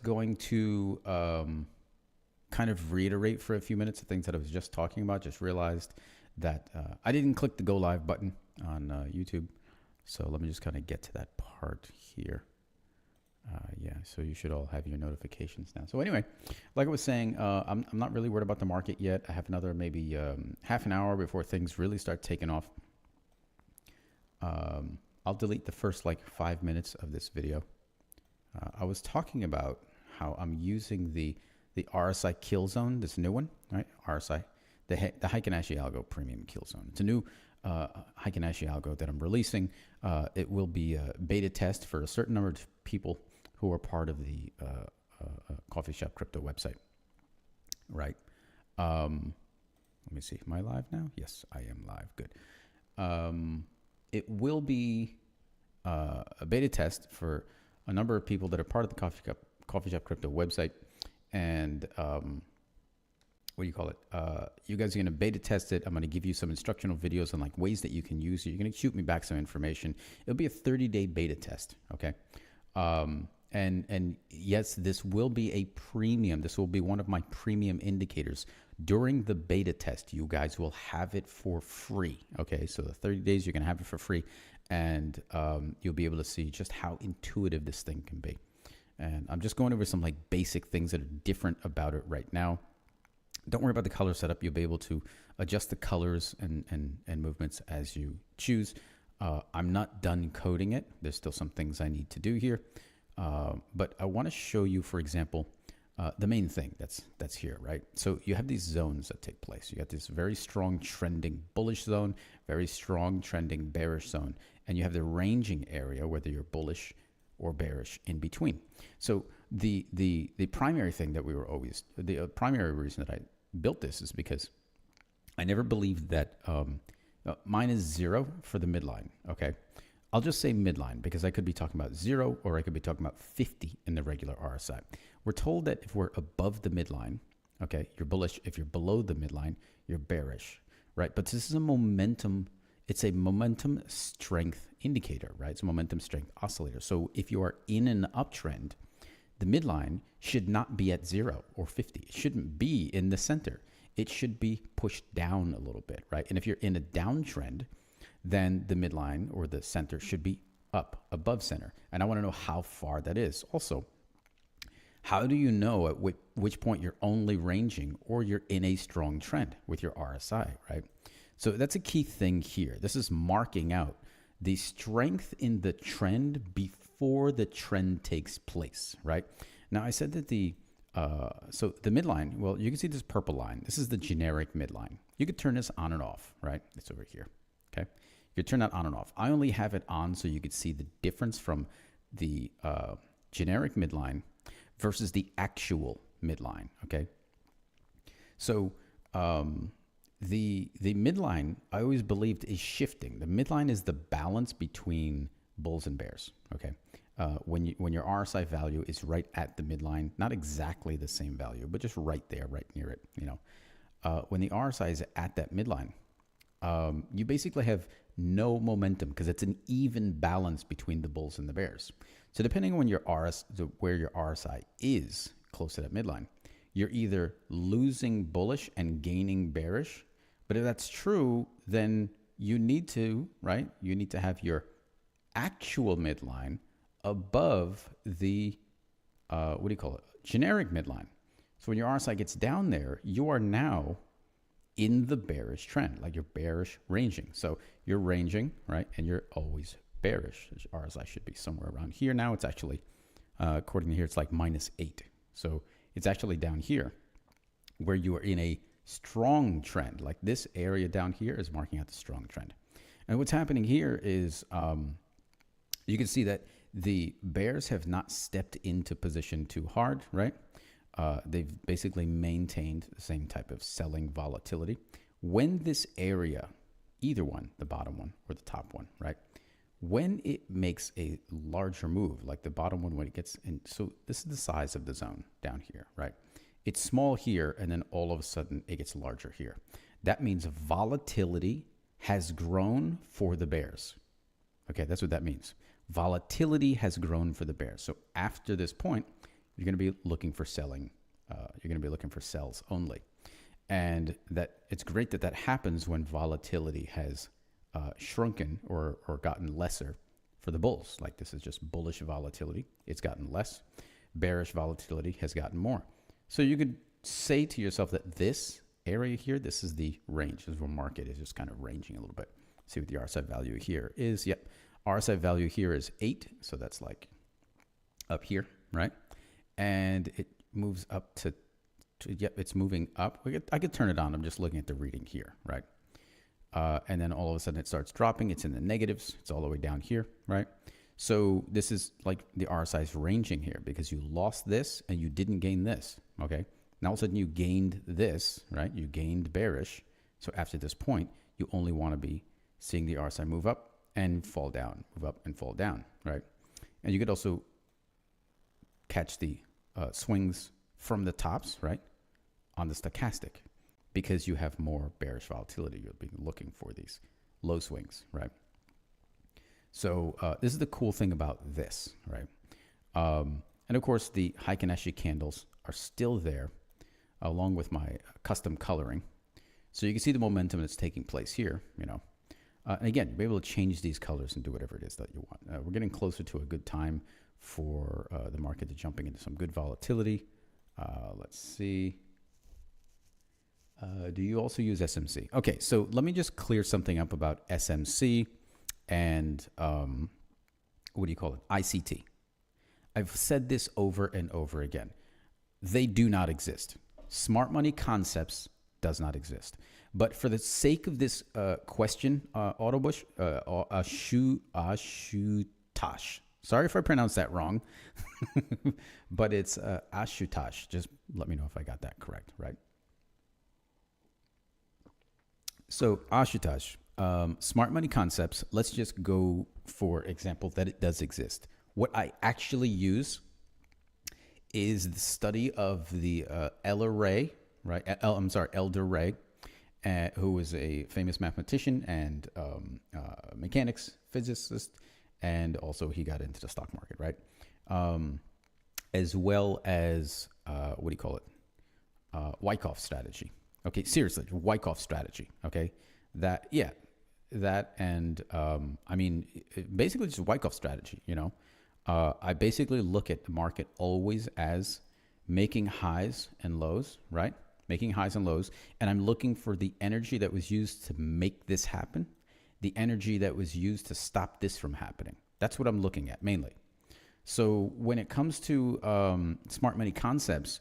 going to kind of reiterate for a few minutes the things that I was just talking about. Just realized that I didn't click the go live button on YouTube. So let me just kind of get to that part here. Yeah, so you should all have your notifications now. So anyway, like I was saying, I'm not really worried about the market yet. I have another maybe half an hour before things really start taking off. I'll delete the first like 5 minutes of this video. I was talking about how I'm using the RSI kill zone, this new one, right? RSI, the Heiken Ashi Algo premium kill zone. It's a new Heiken Ashi Algo that I'm releasing. It will be a beta test for a certain number of people who are part of the Coffee Shop Crypto website, right? Let me see. Am I live now? Yes, I am live. Good. It will be a beta test for a number of people that are part of the Coffee Shop Crypto website. And what do you call it? You guys are going to beta test it. I'm going to give you some instructional videos on like ways that you can use it. You're going to shoot me back some information. It'll be a 30-day beta test. Okay. And yes, this will be a premium. This will be one of my premium indicators. During the beta test, you guys will have it for free. Okay. So the 30 days, you're going to have it for free. And you'll be able to see just how intuitive this thing can be. And I'm just going over some like basic things that are different about it right now. Don't worry about the color setup. You'll be able to adjust the colors and movements as you choose. I'm not done coding it. There's still some things I need to do here. But I want to show you, for example, the main thing that's here, right? So you have these zones that take place. You got this very strong trending bullish zone, very strong trending bearish zone, and you have the ranging area, whether you're bullish or bearish in between. So the primary thing that we were always, the primary reason that I built this is because I never believed that mine is 0 for the midline. Okay. I'll just say midline because I could be talking about 0 or I could be talking about 50 in the regular RSI. We're told that if we're above the midline, okay, you're bullish. If you're below the midline, you're bearish, right? But this is a momentum. It's a momentum strength indicator, right? It's a momentum strength oscillator. So if you are in an uptrend, the midline should not be at 0 or 50. It shouldn't be in the center. It should be pushed down a little bit, right? And if you're in a downtrend, then the midline or the center should be up above center. And I want to know how far that is. Also, how do you know at which point you're only ranging or you're in a strong trend with your RSI, right? So that's a key thing here. This is marking out the strength in the trend before the trend takes place, right? Now I said that so the midline, well, you can see this purple line. This is the generic midline. You could turn this on and off, right? It's over here, okay? You could turn that on and off. I only have it on so you could see the difference from the generic midline versus the actual midline, okay? So the midline, I always believed, is shifting. The midline is the balance between bulls and bears, okay? When your RSI value is right at the midline, not exactly the same value, but just right there, right near it, you know. When the RSI is at that midline, you basically have no momentum because it's an even balance between the bulls and the bears. So depending on where your RSI is close to that midline, you're either losing bullish and gaining bearish. But if that's true, then you need to, right? You need to have your actual midline above the, what do you call it? Generic midline. So when your RSI gets down there, you are now in the bearish trend, like you're bearish ranging. So you're ranging, right? And you're always bearish. RSI should be somewhere around here. Now it's actually, according to here, it's like -8. So it's actually down here where you are in a strong trend. Like this area down here is marking out the strong trend. And what's happening here is you can see that the bears have not stepped into position too hard, right? They've basically maintained the same type of selling volatility. When this area, either one, the bottom one or the top one, right? When it makes a larger move, like the bottom one, when it gets in, so this is the size of the zone down here, right? It's small here, and then all of a sudden it gets larger here. That means volatility has grown for the bears. Okay, that's what that means. Volatility has grown for the bears. So after this point, you're going to be looking for selling. You're going to be looking for sells only. And that it's great that that happens when volatility has shrunken or gotten lesser for the bulls. Like this is just bullish volatility. It's gotten less. Bearish volatility has gotten more. So you could say to yourself that this area here, this is the range. This is where market is just kind of ranging a little bit. See what the RSI value here is. Yep. RSI value here is 8. So that's like up here, right? And it moves up to yep, it's moving up. I could turn it on. I'm just looking at the reading here, right? And then all of a sudden it starts dropping. It's in the negatives. It's all the way down here, right? So this is like the RSI is ranging here because you lost this and you didn't gain this, okay? Now all of a sudden you gained this, right? You gained bearish. So after this point, you only want to be seeing the RSI move up and fall down, move up and fall down, right? And you could also catch the swings from the tops, right, on the stochastic, because you have more bearish volatility. You'll be looking for these low swings, right? So this is the cool thing about this, right? And of course, the Heiken Ashi candles are still there, along with my custom coloring. So you can see the momentum that's taking place here, you know. And again, you'll be able to change these colors and do whatever it is that you want. We're getting closer to a good time for the market to jumping into some good volatility. Let's see. Do you also use SMC? Okay, so let me just clear something up about SMC and what do you call it? ICT. I've said this over and over again. They do not exist. Smart money concepts does not exist. But for the sake of this question, Autobush, Ashutash. Sorry if I pronounced that wrong, but it's Ashutash. Just let me know if I got that correct, right? So Ashutash, smart money concepts, let's just go for example that it does exist. What I actually use is the study of the Elder Ray, right? Elder Ray, who was a famous mathematician and mechanics physicist, and also he got into the stock market, right? As well as what do you call it? Wyckoff strategy. Okay, seriously, Wyckoff strategy. Okay, that and I mean basically just Wyckoff strategy. You know, I basically look at the market always as making highs and lows, right? Making highs and lows, and I'm looking for the energy that was used to make this happen, the energy that was used to stop this from happening. That's what I'm looking at mainly. So when it comes to smart money concepts,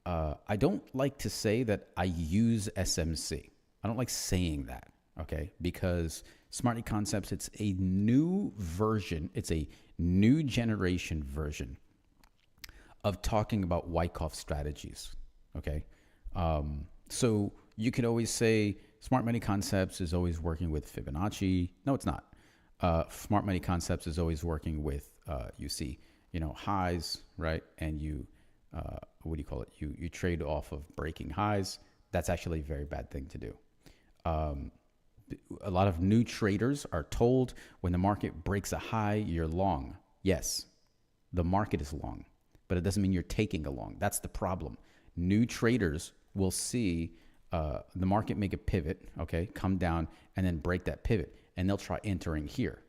I don't like to say that I use SMC. I don't like saying that, okay? Because smart money concepts, it's a new version. It's a new generation version of talking about Wyckoff strategies, okay? So you could always say smart money concepts is always working with Fibonacci. No, it's not. Smart money concepts is always working with, you see, you know, highs, right? And you, what do you call it? You trade off of breaking highs. That's actually a very bad thing to do. A lot of new traders are told when the market breaks a high, you're long. Yes, the market is long, but it doesn't mean you're taking a long. That's the problem. New traders will see the market make a pivot, okay, come down and then break that pivot, and they'll try entering here,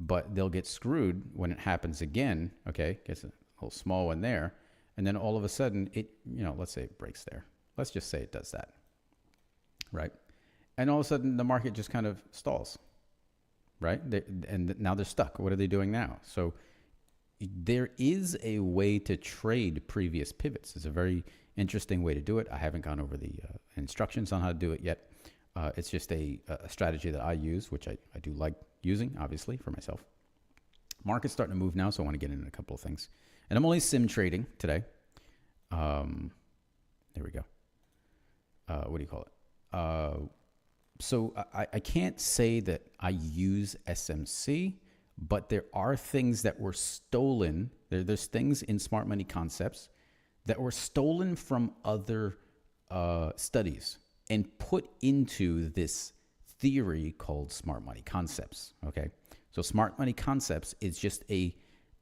but they'll get screwed when it happens again, okay, gets a little small one there, and then all of a sudden it, you know, let's say it breaks there. Let's just say it does that, right? And all of a sudden the market just kind of stalls, right? And now they're stuck. What are they doing now? So there is a way to trade previous pivots. It's a very interesting way to do it. I haven't gone over the instructions on how to do it yet. It's just a strategy that I use, which I do like using, obviously, for myself. Market's starting to move now, so I want to get into a couple of things. And I'm only sim trading today. There we go. What do you call it? So I can't say that I use SMC, but there are things that were stolen. There's things in smart money concepts that were stolen from other studies and put into this theory called smart money concepts. Okay, so smart money concepts is just a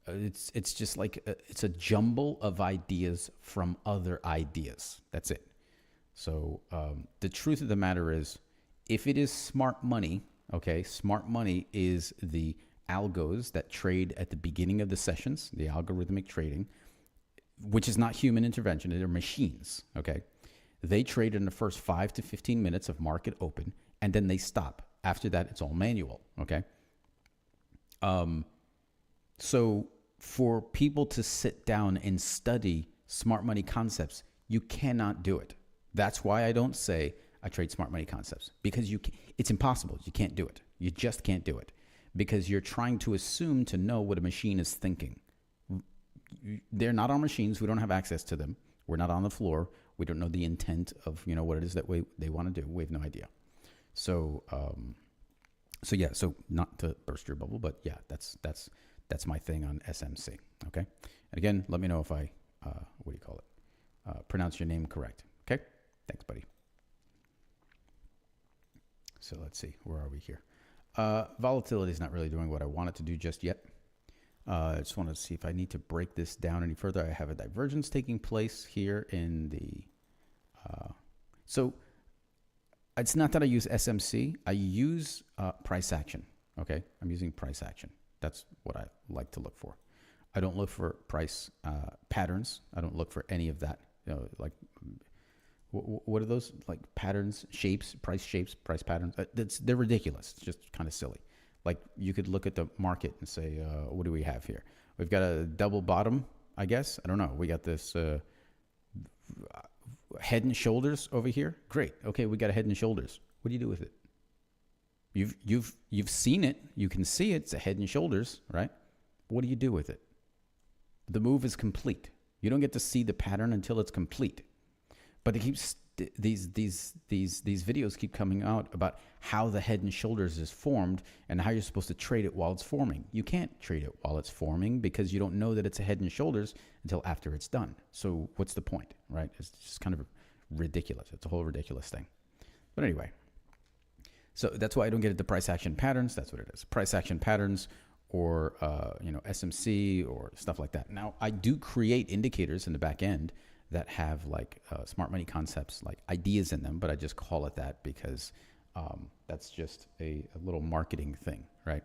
It's just like it's a jumble of ideas from other ideas. That's it. So the truth of the matter is, if it is smart money, okay, smart money is the algos that trade at the beginning of the sessions, the algorithmic trading, which is not human intervention. They're machines, okay? They trade in the first 5 to 15 minutes of market open, and then they stop. After that, it's all manual, okay? So for people to sit down and study smart money concepts, you cannot do it. That's why I don't say I trade smart money concepts, because it's impossible. You can't do it. You just can't do it, because you're trying to assume to know what a machine is thinking. They're not our machines. We don't have access to them. We're not on the floor. We don't know the intent of what it is that they want to do. We have no idea. So yeah. So not to burst your bubble, but yeah, that's my thing on SMC. Okay. And again, let me know if I pronounce your name correct. Okay. Thanks, buddy. So let's see, where are we here? Volatility is not really doing what I want it to do just yet. I just want to see if I need to break this down any further. I have a divergence taking place here in the... so it's not that I use SMC. I use price action, okay? I'm using price action. That's what I like to look for. I don't look for price patterns. I don't look for any of that. Like... what are those, like, patterns, shapes, price patterns? They're ridiculous. It's just kind of silly. Like, you could look at the market and say, what do we have here? We've got a double bottom, I guess. I don't know. We got this head and shoulders over here. Great. Okay, we got a head and shoulders. What do you do with it? You've seen it. You can see it. It's a head and shoulders, right? What do you do with it? The move is complete. You don't get to see the pattern until it's complete. But it keeps these videos keep coming out about how the head and shoulders is formed and how you're supposed to trade it while it's forming. You can't trade it while it's forming because you don't know that it's a head and shoulders until after it's done. So what's the point, right? It's just kind of ridiculous. It's a whole ridiculous thing. But anyway, so that's why I don't get into price action patterns. That's what it is. Price action patterns, or SMC or stuff like that. Now, I do create indicators in the back end that have like smart money concepts, like ideas in them, but I just call it that because that's just a little marketing thing, right?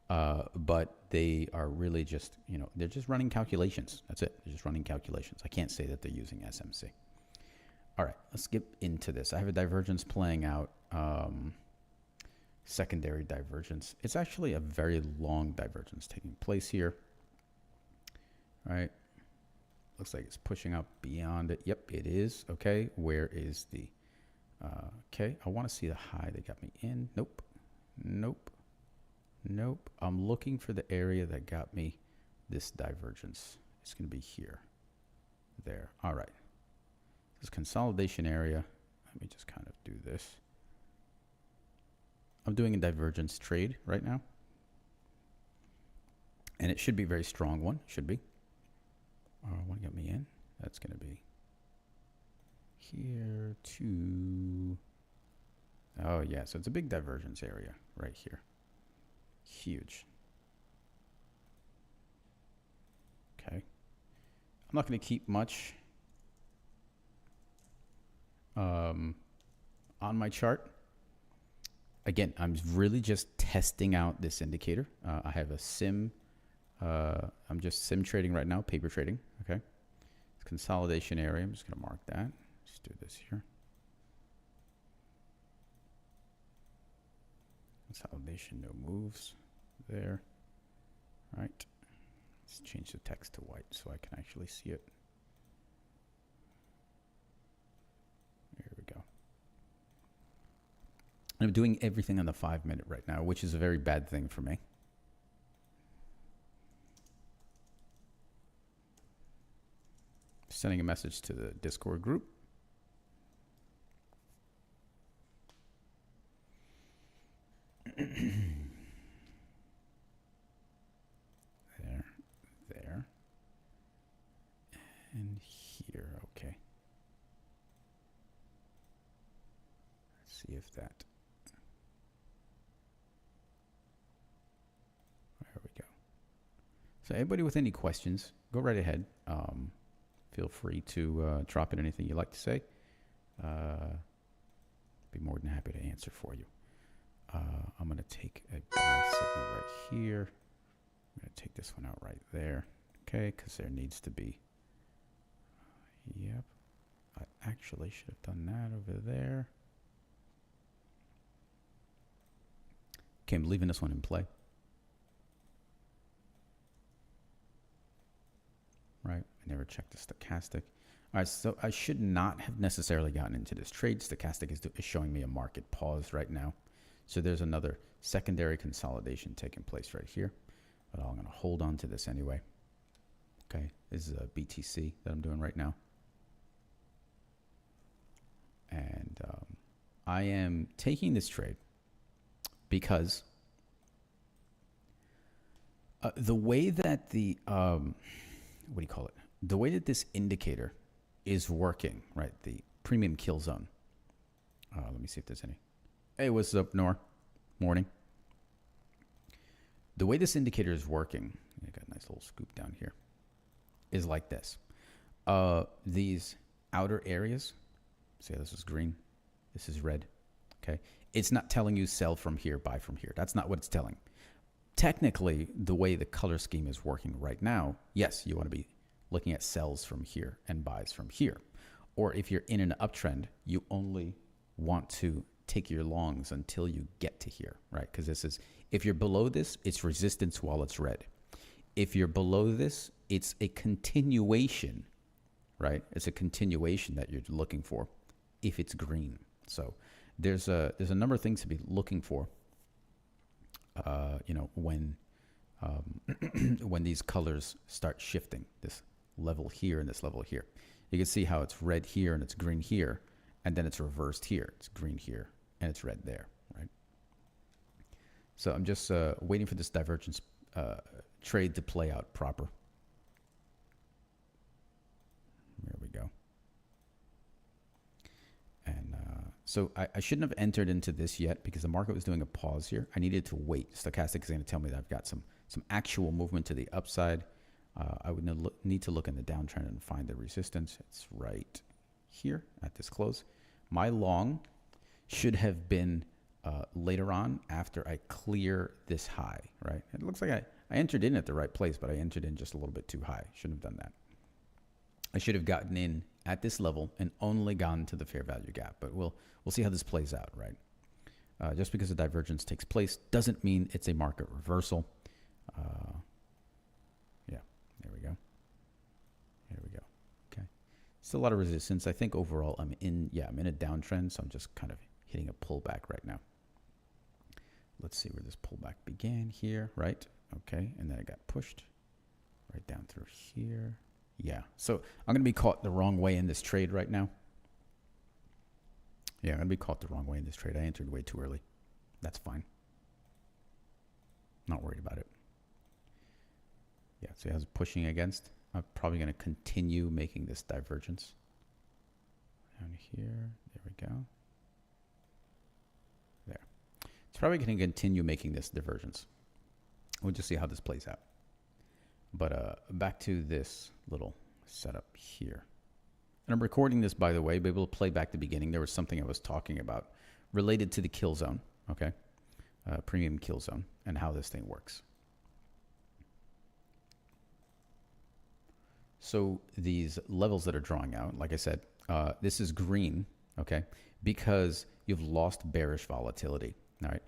But they are really just, they're just running calculations. That's it. They're just running calculations. I can't say that they're using SMC. All right, let's get into this. I have a divergence playing out, secondary divergence. It's actually a very long divergence taking place here, right? Looks like it's pushing up beyond it. Yep, it is. Okay, where is the... okay, I want to see the high that got me in. Nope. Nope. Nope. I'm looking for the area that got me this divergence. It's going to be here. There. All right. This consolidation area. Let me just kind of do this. I'm doing a divergence trade right now. And it should be a very strong one. Should be. Want to get me in? That's going to be here to... oh, yeah. So it's a big divergence area right here. Huge. Okay. I'm not going to keep much on my chart. Again, I'm really just testing out this indicator. I have a sim... I'm just sim trading right now, paper trading. Okay. It's consolidation area. I'm just going to mark that. Just do this here. Consolidation, no moves there. All right. Let's change the text to white so I can actually see it. There we go. I'm doing everything on the 5-minute right now, which is a very bad thing for me. Sending a message to the Discord group. There, and here. Okay. Let's see if that... there we go. So anybody with any questions, go right ahead. Feel free to drop in anything you'd like to say. Be more than happy to answer for you. I'm going to take a buy signal right here. I'm going to take this one out right there. Okay, because there needs to be. Yep. I actually should have done that over there. Okay, I'm leaving this one in play. Right, I never checked the stochastic. All right, so I should not have necessarily gotten into this trade. Stochastic is showing me a market pause right now. So there's another secondary consolidation taking place right here. But I'm going to hold on to this anyway. Okay, this is a BTC that I'm doing right now. And I am taking this trade because the way that the, what do you call it? The way that this indicator is working, right? The premium kill zone. Let me see if there's any. Hey, what's up, Nor? Morning. The way this indicator is working, I got a nice little scoop down here, is like this. These outer areas, say this is green, this is red, okay? It's not telling you sell from here, buy from here. That's not what it's telling. Technically, the way the color scheme is working right now, yes, you want to be looking at sells from here and buys from here. Or if you're in an uptrend, you only want to take your longs until you get to here, right? Because this is, if you're below this, it's resistance while it's red. If you're below this, it's a continuation, right? It's a continuation that you're looking for if it's green. So there's a number of things to be looking for, you know, when when these colors start shifting, this level here and this level here. You can see how it's red here and it's green here, and then it's reversed here. It's green here and it's red there, right? So I'm just waiting for this divergence trade to play out proper. There we go. And so I shouldn't have entered into this yet because the market was doing a pause here. I needed to wait. Stochastic is going to tell me that I've got some actual movement to the upside. I would need to look in the downtrend and find the resistance. It's right here at this close. My long should have been later on after I clear this high, right? It looks like I entered in at the right place, but I entered in just a little bit too high. Shouldn't have done that. I should have gotten in at this level and only gone to the fair value gap, but we'll see how this plays out, right? Just because a divergence takes place doesn't mean it's a market reversal. Yeah, there we go. There we go. Okay. Still a lot of resistance. I think overall I'm in a downtrend, so I'm just kind of hitting a pullback right now. Let's see where this pullback began here, right? Okay, and then it got pushed right down through here. Yeah, so I'm going to be caught the wrong way in this trade right now. Yeah, I'm going to be caught the wrong way in this trade. I entered way too early. That's fine. Not worried about it. Yeah, see how it's pushing against? I'm probably going to continue making this divergence. Down here, there we go. There. It's probably going to continue making this divergence. We'll just see how this plays out. But back to this little setup here. And I'm recording this, by the way, be able to play back the beginning. There was something I was talking about related to the kill zone, okay? Premium kill zone and how this thing works. So these levels that are drawing out, like I said, this is green, okay? Because you've lost bearish volatility, all right?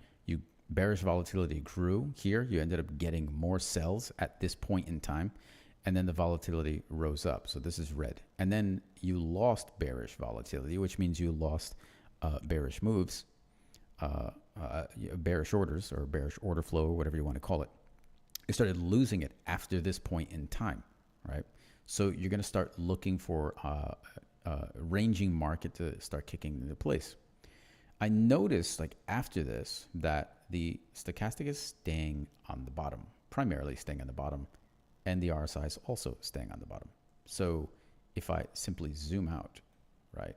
Bearish volatility grew here. You ended up getting more sells at this point in time, and then the volatility rose up. So this is red. And then you lost bearish volatility, which means you lost bearish moves, bearish orders or bearish order flow, or whatever you want to call it. You started losing it after this point in time, right? So you're going to start looking for ranging market to start kicking into place. I noticed, like after this, that the stochastic is staying on the bottom, primarily staying on the bottom, and the RSI is also staying on the bottom. So if I simply zoom out, right,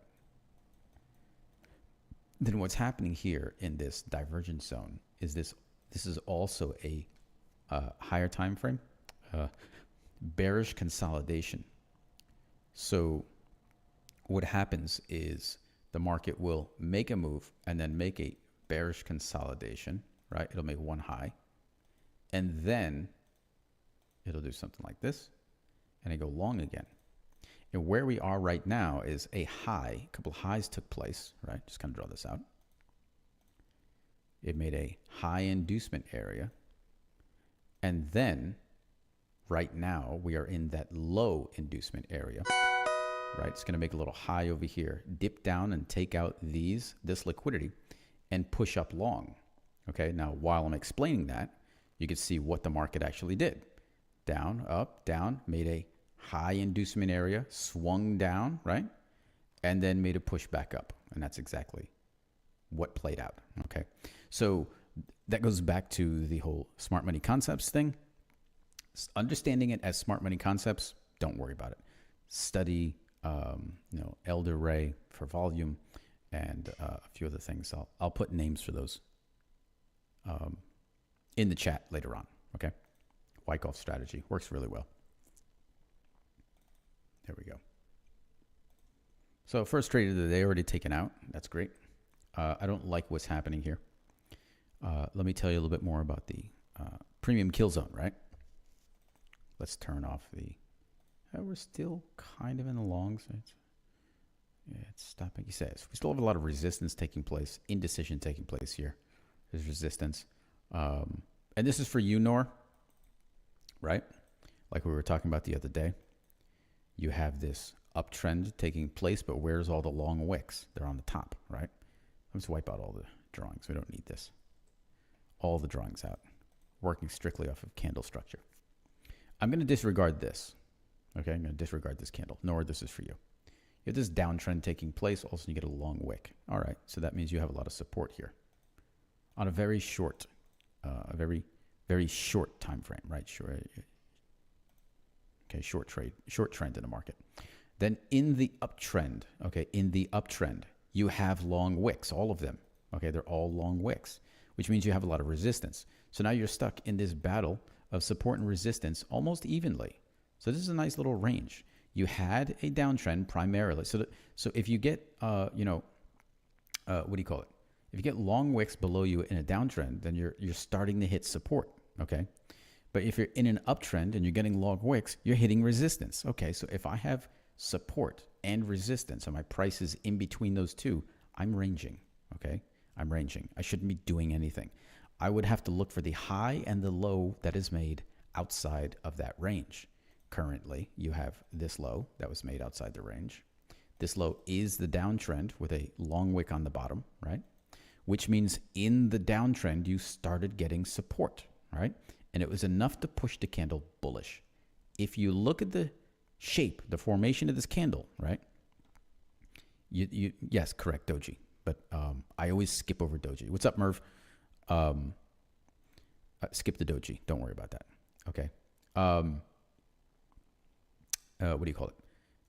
then what's happening here in this divergence zone is this is also a higher time frame, bearish consolidation. So what happens is the market will make a move and then make a bearish consolidation, right? It'll make one high, and then it'll do something like this, and it go long again. And where we are right now is a high, a couple of highs took place, right? Just kind of draw this out. It made a high inducement area. And then right now we are in that low inducement area, right? It's going to make a little high over here, dip down and take out this liquidity and push up long. Okay. Now, while I'm explaining that, you can see what the market actually did. Down, up, down, made a high inducement area, swung down, right? And then made a push back up. And that's exactly what played out. Okay. So that goes back to the whole smart money concepts thing. Understanding it as smart money concepts, don't worry about it. Study, Elder Ray for volume and a few other things. I'll put names for those in the chat later on. Okay. Wyckoff strategy works really well. There we go. So first trade of the day already taken out. That's great. I don't like what's happening here. Let me tell you a little bit more about the premium kill zone, right? Let's turn off the... we're still kind of in the longs. It's stopping. He says we still have a lot of resistance taking place, indecision taking place here. There's resistance. And this is for you, Nor, right? Like we were talking about the other day. You have this uptrend taking place, but where's all the long wicks? They're on the top, right? Let's wipe out all the drawings. We don't need this. All the drawings out. Working strictly off of candle structure. I'm going to disregard this. Okay, I'm going to disregard this candle. Nor this is for you. You have this downtrend taking place. Also, you get a long wick. All right, so that means you have a lot of support here on a very short, very short time frame, right? Sure. Okay, short trend in the market. Then in the uptrend, okay, you have long wicks, all of them. Okay, they're all long wicks, which means you have a lot of resistance. So now you're stuck in this battle of support and resistance almost evenly. So this is a nice little range. You had a downtrend primarily. So if you get, what do you call it? If you get long wicks below you in a downtrend, then you're starting to hit support, okay? But if you're in an uptrend and you're getting long wicks, you're hitting resistance. Okay, so if I have support and resistance and my price is in between those two, I'm ranging, okay? I'm ranging. I shouldn't be doing anything. I would have to look for the high and the low that is made outside of that range. Currently, you have this low that was made outside the range. This low is the downtrend with a long wick on the bottom, right? Which means in the downtrend, you started getting support, right? And it was enough to push the candle bullish. If you look at the shape, the formation of this candle, right? Yes, correct, Doji. But I always skip over Doji. What's up, Merv? Skip the Doji. Don't worry about that. Okay. What do you call it?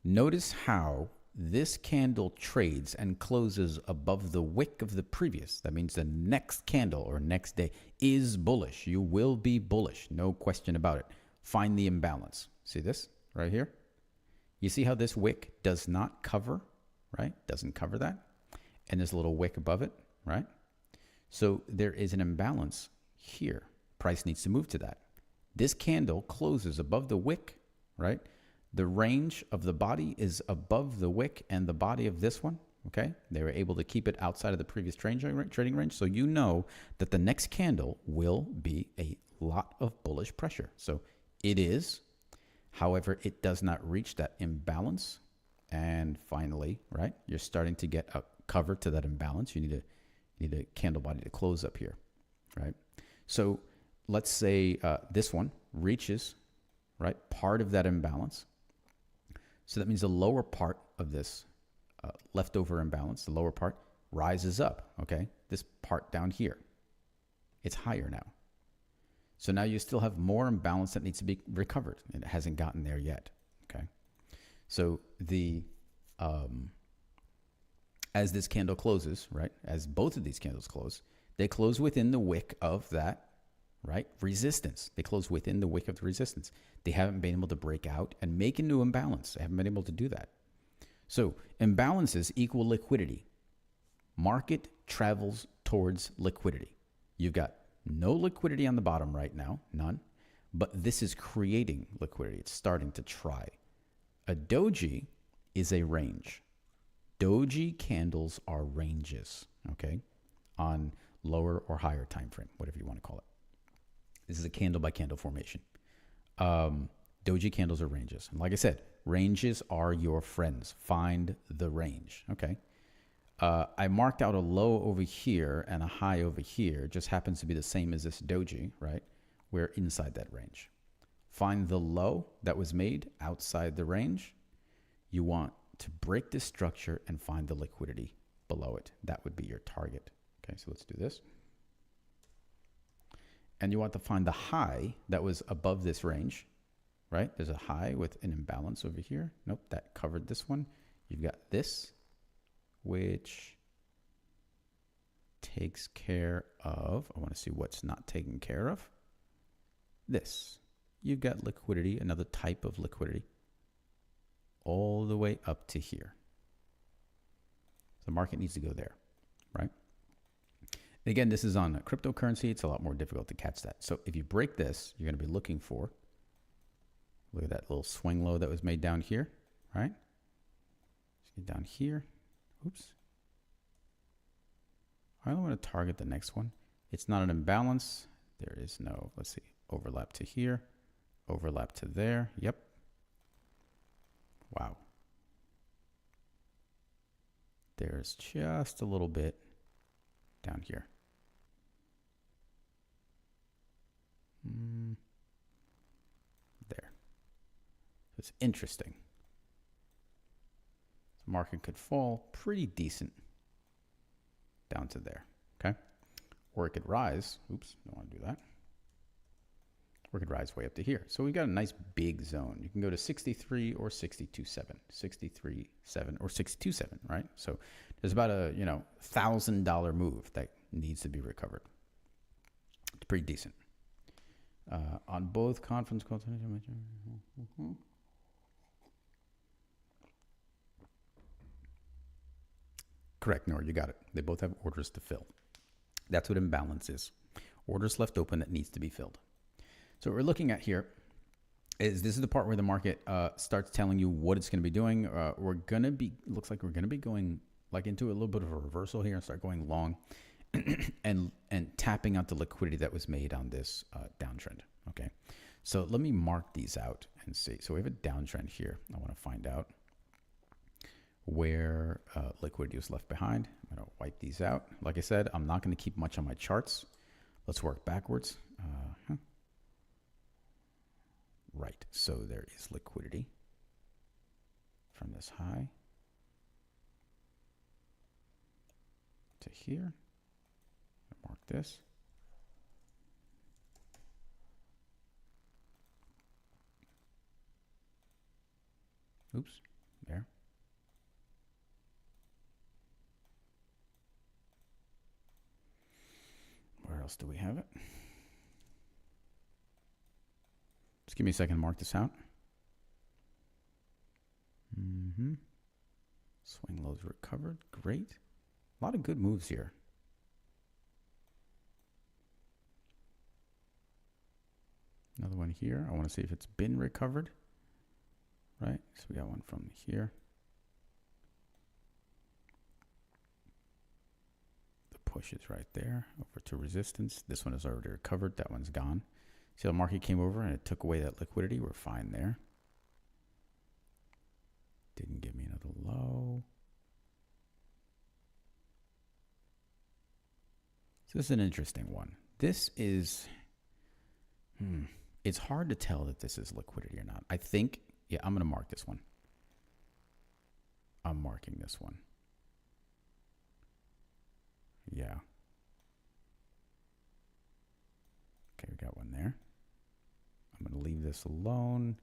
Notice how this candle trades and closes above the wick of the previous. That means the next candle or next day is bullish. You will be bullish. No question about it. Find the imbalance. See this right here? You see how this wick does not cover, right? Doesn't cover that. And there's a little wick above it, right? So there is an imbalance here. Price needs to move to that. This candle closes above the wick, right? The range of the body is above the wick and the body of this one, okay? They were able to keep it outside of the previous trading range. So you know that the next candle will be a lot of bullish pressure. So it is. However, it does not reach that imbalance. And finally, right, you're starting to get a cover to that imbalance. You need a candle body to close up here, right? So let's say this one reaches, right, part of that imbalance. So that means the lower part of this leftover imbalance, the lower part, rises up, okay? This part down here, it's higher now. So now you still have more imbalance that needs to be recovered, and it hasn't gotten there yet, okay? So the as this candle closes, right, as both of these candles close, they close within the wick of that, right? Resistance. They close within the wick of the resistance. They haven't been able to break out and make a new imbalance. They haven't been able to do that. So imbalances equal liquidity. Market travels towards liquidity. You've got no liquidity on the bottom right now, none, but this is creating liquidity. It's starting to try. A doji is a range. Doji candles are ranges, okay, on lower or higher time frame, whatever you want to call it. This is a candle by candle formation. Doji candles are ranges. And like I said, ranges are your friends. Find the range, okay? I marked out a low over here and a high over here. It just happens to be the same as this doji, right? We're inside that range. Find the low that was made outside the range. You want to break this structure and find the liquidity below it. That would be your target. Okay, so let's do this. And you want to find the high that was above this range, right? There's a high with an imbalance over here. Nope, that covered this one. You've got this, which takes care of, I want to see what's not taken care of. This. You've got liquidity, another type of liquidity, all the way up to here. The market needs to go there, right? Again, this is on a cryptocurrency. It's a lot more difficult to catch that. So if you break this, you're going to be looking for, look at that little swing low that was made down here, right? Just get down here. Oops. I don't want to target the next one. It's not an imbalance. There is no, let's see, overlap to here, overlap to there. Yep. Wow. There's just a little bit down here. There. It's interesting. The market could fall pretty decent down to there, okay? Or it could rise. Oops, don't want to do that. Or it could rise way up to here. So we've got a nice big zone. You can go to 63 or 62.7, 63.7 or 62.7, right? So there's about a, $1,000 move that needs to be recovered. It's pretty decent. On both conference calls. Correct, Nor, you got it. They both have orders to fill. That's what imbalance is. Orders left open that needs to be filled. So what we're looking at here is this is the part where the market starts telling you what it's going to be doing. Looks like we're going to be going like into a little bit of a reversal here and start going long and tapping out the liquidity that was made on this downtrend. Okay, so let me mark these out and see. So we have a downtrend here. I want to find out where liquidity was left behind. I'm going to wipe these out. Like I said, I'm not going to keep much on my charts. Let's work backwards. Right, so there is liquidity from this high to here. Mark this. Oops, there. Where else do we have it? Just give me a second to mark this out. Swing lows recovered. Great. A lot of good moves here. Another one here. I want to see if it's been recovered. Right? So we got one from here. The push is right there. Over to resistance. This one is already recovered. That one's gone. See how the market came over and it took away that liquidity? We're fine there. Didn't give me another low. So this is an interesting one. This is, it's hard to tell that this is liquidity or not. I think, yeah, I'm going to mark this one. I'm marking this one. Yeah. Okay, we got one there. I'm going to leave this alone.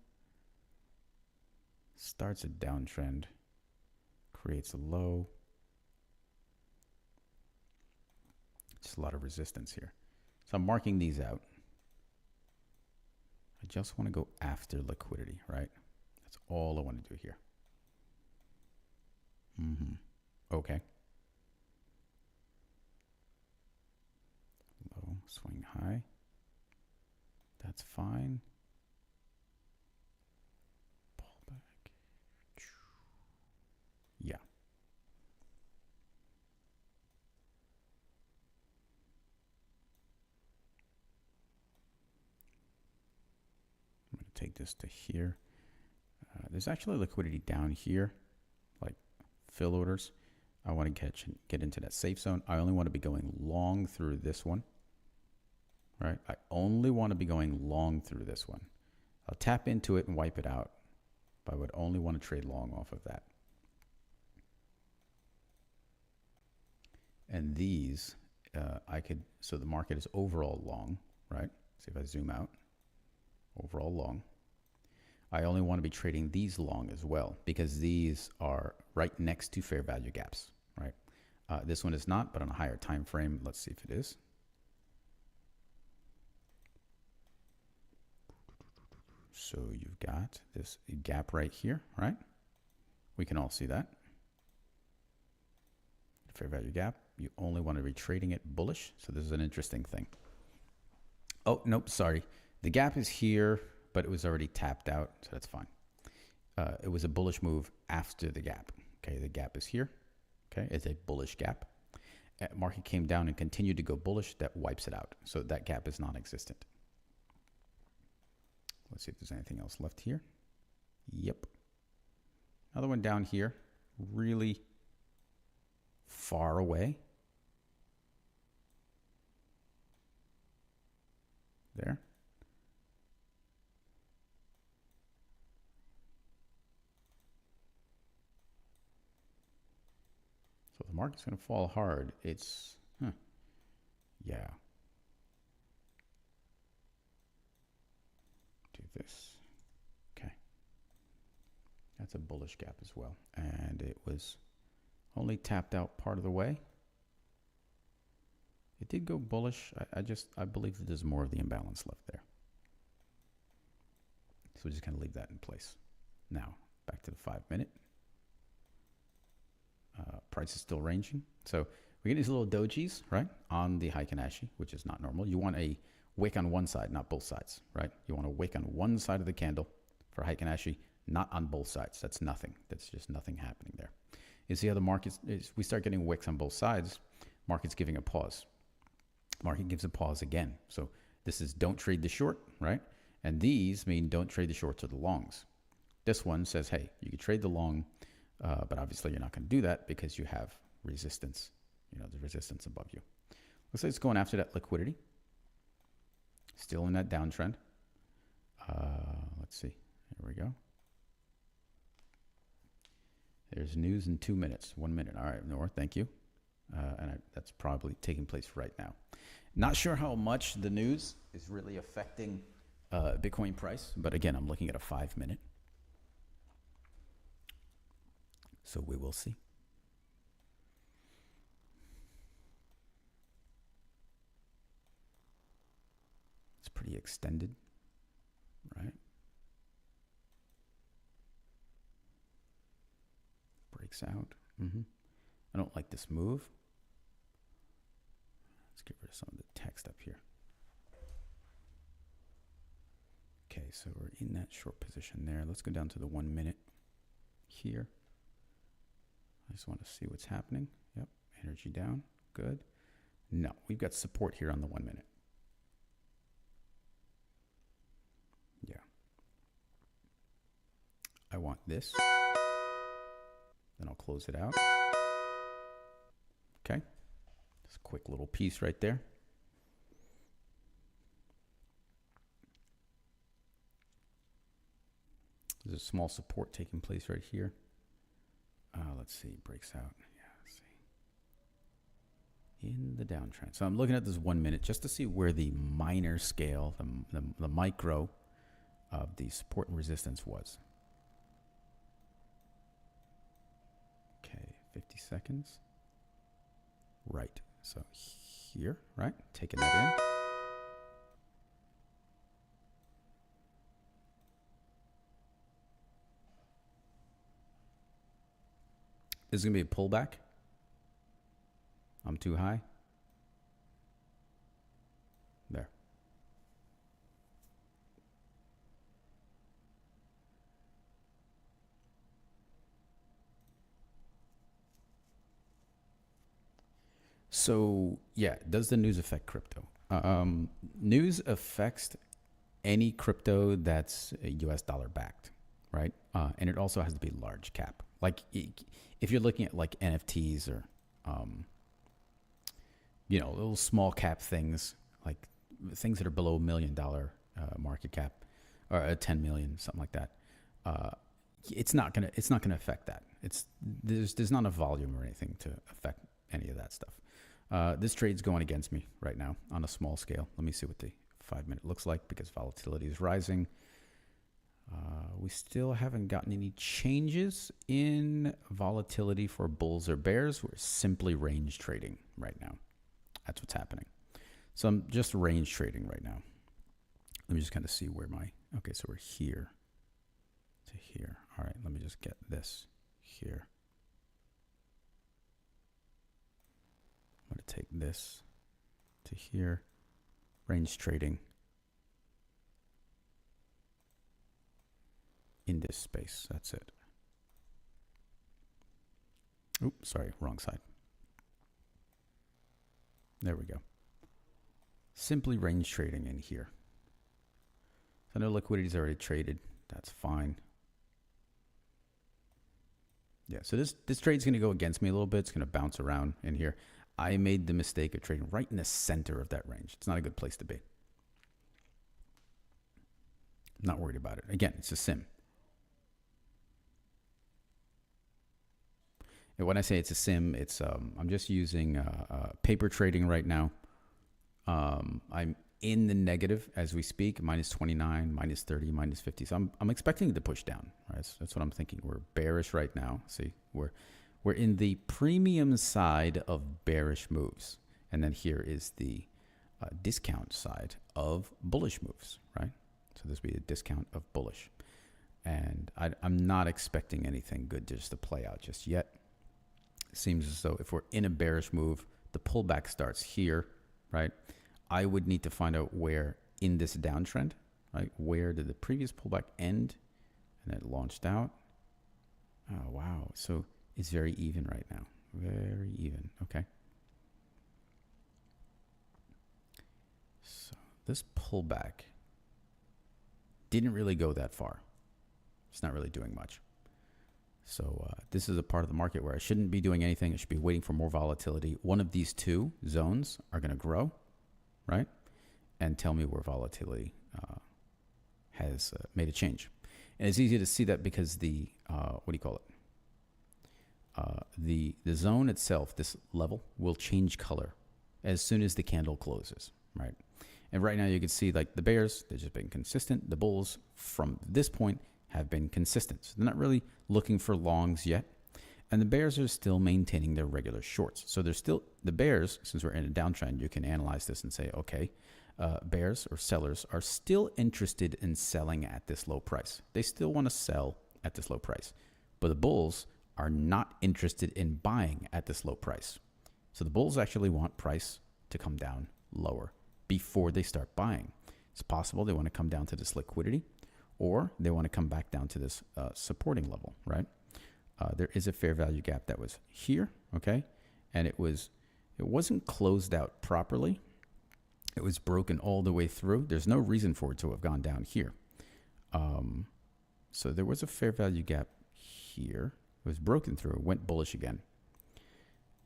Starts a downtrend. Creates a low. Just a lot of resistance here. So I'm marking these out. I just want to go after liquidity, right? That's all I want to do here. Okay. Low, swing high. That's fine. Pull back. Yeah. I'm going to take this to here. There's actually liquidity down here, like fill orders. I want to get into that safe zone. I only want to be going long through this one, right? I only want to be going long through this one. I'll tap into it and wipe it out, but I would only want to trade long off of that. And these, so the market is overall long, right? See if I zoom out, overall long. I only want to be trading these long as well because these are right next to fair value gaps, right? This one is not, but on a higher time frame, let's see if it is. So you've got this gap right here, right? We can all see that. Fair value gap. You only want to be trading it bullish. So this is an interesting thing. Oh, nope, sorry. The gap is here, but it was already tapped out, so that's fine. It was a bullish move after the gap. Okay, the gap is here. Okay, it's a bullish gap. Market came down and continued to go bullish. That wipes it out. So that gap is non-existent. Let's see if there's anything else left here. Yep. Another one down here, really far away. There. So the market's going to fall hard. It's, yeah. Do this. Okay. That's a bullish gap as well. And it was only tapped out part of the way. It did go bullish. I believe that there's more of the imbalance left there. So we're just going to leave that in place. Now, back to the 5-minute. Price is still ranging. So we get these little dojis, right, on the Heiken Ashi, which is not normal. You want a wick on one side, not both sides, right? You want a wick on one side of the candle for Heiken Ashi, not on both sides. That's nothing. That's just nothing happening there. You see how the market is, we start getting wicks on both sides, market's giving a pause. Market gives a pause again. So this is don't trade the short, right? And these mean don't trade the shorts or the longs. This one says, hey, you can trade the long, but obviously you're not going to do that because you have resistance, the resistance above you. Looks like it's going after that liquidity. Still in that downtrend. Let's see. Here we go. There's news in 2 minutes. 1 minute. All right, Nor, thank you. That's probably taking place right now. Not sure how much the news is really affecting Bitcoin price, but again, I'm looking at a 5-minute. So we will see. It's pretty extended, right? Breaks out. I don't like this move. Let's get rid of some of the text up here. Okay, so we're in that short position there. Let's go down to the 1 minute here. I just want to see what's happening. Yep, energy down. Good. No, we've got support here on the 1 minute. Yeah. I want this. Then I'll close it out. Okay. Just a quick little piece right there. There's a small support taking place right here. Let's see, breaks out. Yeah, let's see. In the downtrend. So I'm looking at this 1 minute just to see where the minor scale, the micro of the support and resistance was. Okay, 50 seconds. Right. So here, right? Taking that in. Is it going to be a pullback? I'm too high. There. So, yeah, does the news affect crypto? News affects any crypto that's US dollar backed, right? And it also has to be large cap. Like if you're looking at like NFTs or, little small cap things, like things that are below $1 million market cap or 10 million, something like that. It's not gonna affect that. There's not enough volume or anything to affect any of that stuff. This trade's going against me right now on a small scale. Let me see what the 5-minute looks like because volatility is rising. We still haven't gotten any changes in volatility for bulls or bears. We're simply range trading right now. That's what's happening. So I'm just range trading right now. Let me just kind of see where okay, so we're here to here. All right, let me just get this here. I'm going to take this to here. Range trading in this space. That's it. Oops, sorry, wrong side. There we go. Simply range trading in here. So no liquidity is already traded. That's fine. Yeah, so this trade's going to go against me a little bit. It's going to bounce around in here. I made the mistake of trading right in the center of that range. It's not a good place to be. I'm not worried about it. Again, it's a sim. And when I say it's a sim, it's I'm just using paper trading right now. I'm in the negative as we speak, minus 29, minus 30, minus 50. So I'm expecting it to push down. Right? So that's what I'm thinking. We're bearish right now. See, we're in the premium side of bearish moves. And then here is the discount side of bullish moves, right? So this would be a discount of bullish. And I'm not expecting anything good just to play out just yet. It seems as though if we're in a bearish move, the pullback starts here, right? I would need to find out where in this downtrend, right? Where did the previous pullback end? And it launched out. Oh, wow. So it's very even right now. Very even. Okay. So this pullback didn't really go that far. It's not really doing much. So this is a part of the market where I shouldn't be doing anything. I should be waiting for more volatility. One of these two zones are going to grow, right? And tell me where volatility has made a change. And it's easy to see that because the, what do you call it? The zone itself, this level, will change color as soon as the candle closes, right? And right now you can see like the bears, they've just been consistent. The bulls from this point have been consistent. So they're not really looking for longs yet. And the bears are still maintaining their regular shorts. So they're still, the bears, since we're in a downtrend, you can analyze this and say, okay, bears or sellers are still interested in selling at this low price. They still want to sell at this low price. But the bulls are not interested in buying at this low price. So the bulls actually want price to come down lower before they start buying. It's possible they want to come down to this liquidity, or they want to come back down to this supporting level, right? There is a fair value gap that was here, okay? And it wasn't closed out properly. It was broken all the way through. There's no reason for it to have gone down here. So there was a fair value gap here. It was broken through. It went bullish again.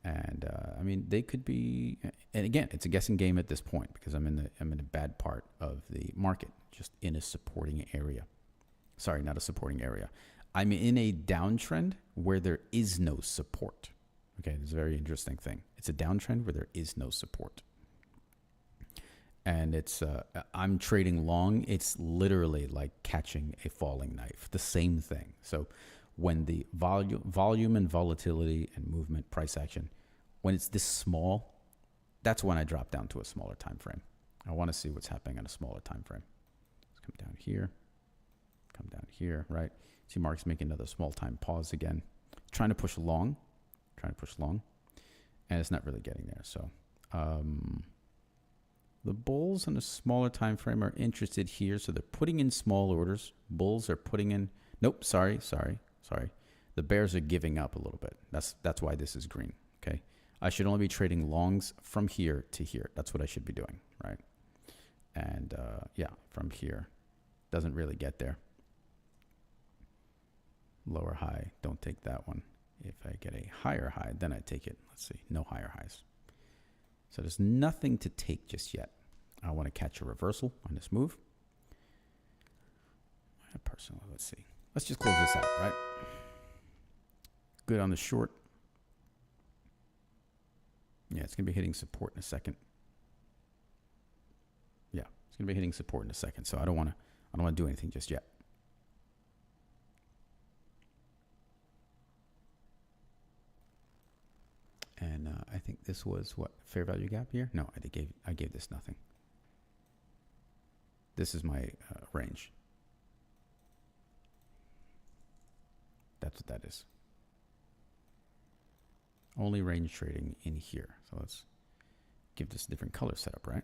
And I mean, they could be, and again, it's a guessing game at this point because I'm in a bad part of the market, just in a supporting area. Sorry, not a supporting area. I'm in a downtrend where there is no support. Okay, it's a very interesting thing. It's a downtrend where there is no support. And it's, I'm trading long. It's literally like catching a falling knife, the same thing. So when the volume and volatility and movement, price action, when it's this small, that's when I drop down to a smaller time frame. I want to see what's happening on a smaller time frame. Let's come down here, right? See Mark's making another small time pause again, trying to push long, trying to push long, and it's not really getting there. So the bulls on a smaller time frame are interested here, so they're putting in small orders. Bulls are putting in, nope, sorry. The bears are giving up a little bit. That's why this is green, okay? I should only be trading longs from here to here. That's what I should be doing, right? And yeah, from here, doesn't really get there. Lower high, don't take that one. If I get a higher high, then I take it. Let's see, no higher highs. So there's nothing to take just yet. I want to catch a reversal on this move. Personally, let's see. Let's just close this out, right? Good on the short. Yeah, it's going to be hitting support in a second. Yeah, it's going to be hitting support in a second. So I don't want to do anything just yet. And I think this was what, fair value gap here? No, I gave this nothing. This is my range. That's what that is. Only range trading in here. So let's give this a different color setup, right?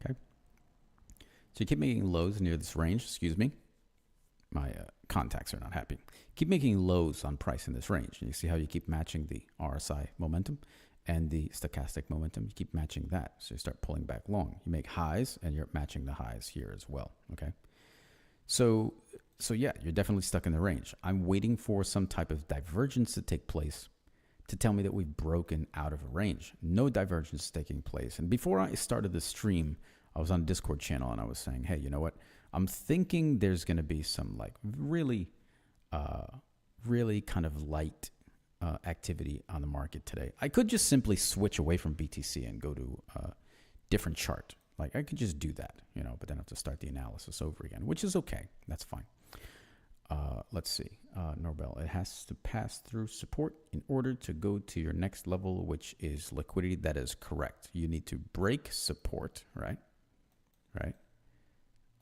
Okay. So you keep making lows near this range, excuse me. My contacts are not happy. Keep making lows on price in this range. And you see how you keep matching the RSI momentum and the stochastic momentum. You keep matching that. So you start pulling back long. You make highs and you're matching the highs here as well. Okay. So yeah, you're definitely stuck in the range. I'm waiting for some type of divergence to take place to tell me that we've broken out of a range. No divergence taking place. And before I started the stream, I was on a Discord channel and I was saying, hey, you know what? I'm thinking there's going to be some like really kind of light activity on the market today. I could just simply switch away from BTC and go to a different chart. Like I could just do that, you know, but then I have to start the analysis over again, which is okay. That's fine. Let's see. Norbel, it has to pass through support in order to go to your next level, which is liquidity. That is correct. You need to break support, right? Right.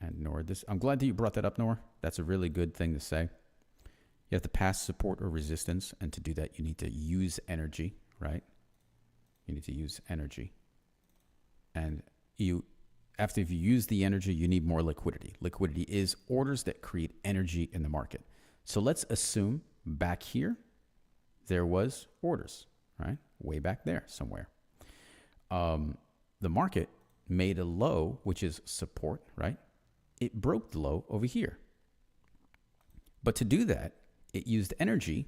And Nor, this, I'm glad that you brought that up, Nor. That's a really good thing to say. You have to pass support or resistance, and to do that, you need to use energy, right? You need to use energy. And after you use the energy, you need more liquidity. Liquidity is orders that create energy in the market. So let's assume back here, there was orders, right? Way back there somewhere. The market made a low, which is support, right? It broke the low over here. But to do that, it used energy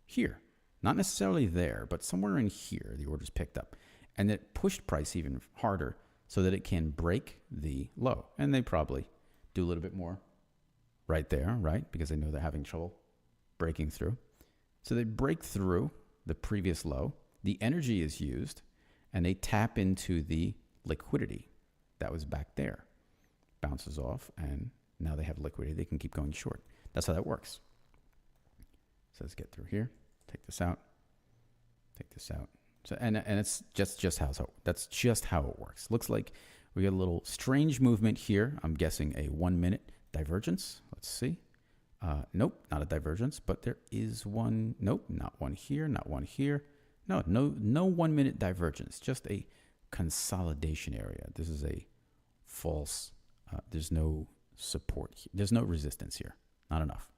here. Not necessarily there, but somewhere in here, the orders picked up. And it pushed price even harder so that it can break the low. And they probably do a little bit more right there, right? Because they know they're having trouble breaking through. So they break through the previous low. The energy is used, and they tap into the liquidity that was back there. Bounces off, and now they have liquidity. They can keep going short. That's how that works. So let's get through here. Take this out. Take this out. So and it's just how that's just how it works. Looks like we got a little strange movement here. I'm guessing a 1 minute divergence. Let's see. Nope, not a divergence, but there is one. Nope, not one here, not one here. No 1 minute divergence. Just a consolidation area. This is a false. There's no support. There's no resistance here. Not enough.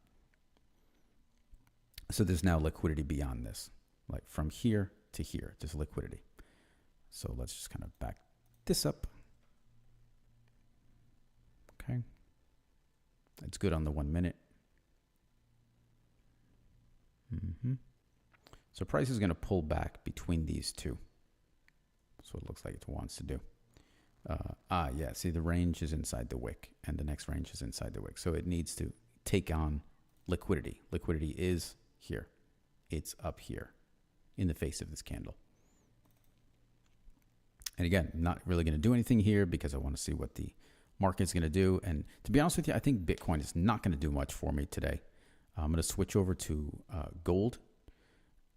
So there's now liquidity beyond this, like from here to here, just liquidity. So let's just kind of back this up. Okay. It's good on the 1 minute. So price is going to pull back between these two. That's what it looks like it wants to do. Yeah, see the range is inside the wick and the next range is inside the wick. So it needs to take on liquidity. Liquidity is here. It's up here in the face of this candle. And again, I'm not really going to do anything here because I want to see what the market's going to do. And to be honest with you, I think Bitcoin is not going to do much for me today. I'm going to switch over to gold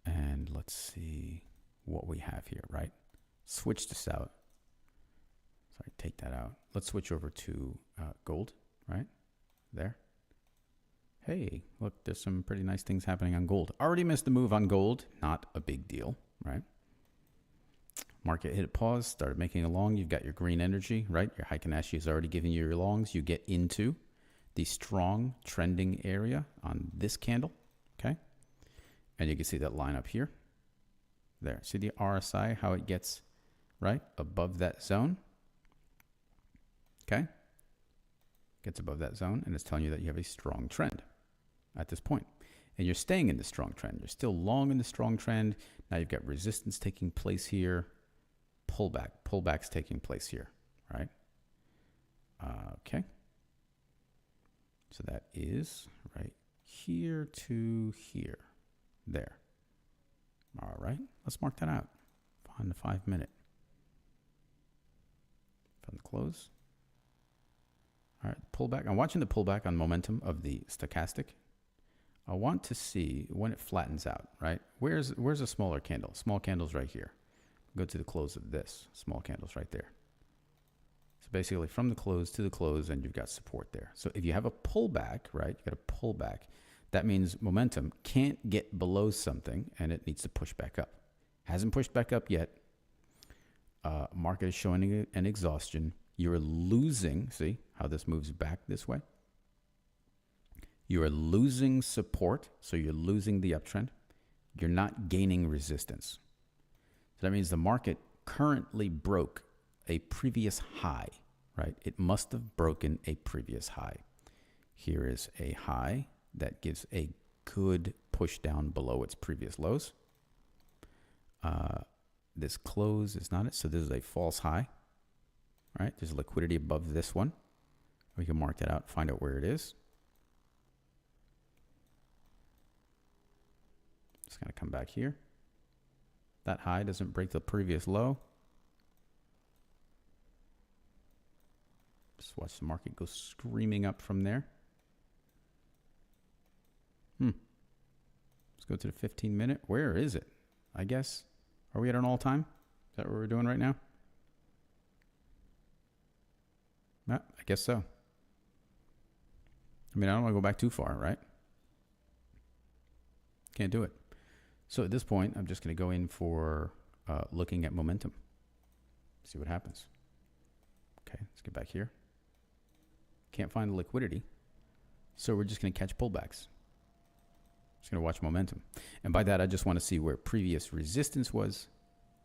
and let's see what we have here, right? switch this out. Sorry, take that out. Let's switch over to gold, right? There. Hey, look, there's some pretty nice things happening on gold. Already missed the move on gold. Not a big deal, right? Market hit a pause, started making a long. You've got your green energy, right? Your Heiken Ashi has already given you your longs. You get into the strong trending area on this candle, okay? And you can see that line up here. There. See the RSI, how it gets right above that zone? Okay? Gets above that zone, and it's telling you that you have a strong trend at this point. And you're staying in the strong trend. You're still long in the strong trend. Now you've got resistance taking place here. Pullback. Pullback's taking place here, right? Okay. So that is right here to here. There. All right. Let's mark that out on the 5 minute. From the close. All right. Pullback. I'm watching the pullback on momentum of the stochastic. I want to see when it flattens out, right? Where's a smaller candle? Small candle's right here. Go to the close of this. Small candle's right there. So basically from the close to the close, and you've got support there. So if you have a pullback, right, you got a pullback, that means momentum can't get below something and it needs to push back up. Hasn't pushed back up yet. Market is showing an exhaustion. You're losing, see how this moves back this way? You are losing support, so you're losing the uptrend. You're not gaining resistance. So that means the market currently broke a previous high, right? It must have broken a previous high. Here is a high that gives a good push down below its previous lows. This close is not it, so this is a false high, right? There's liquidity above this one. We can mark that out, find out where it is. Just gonna come back here. That high doesn't break the previous low. Just watch the market go screaming up from there. Let's go to the 15 minute. Where is it? I guess. Are we at an all time? Is that what we're doing right now? Yeah, I guess so. I mean, I don't want to go back too far, right? Can't do it. So at this point, I'm just going to go in for looking at momentum. See what happens. Okay, let's get back here. Can't find the liquidity. So we're just going to catch pullbacks. Just going to watch momentum. And by that, I just want to see where previous resistance was,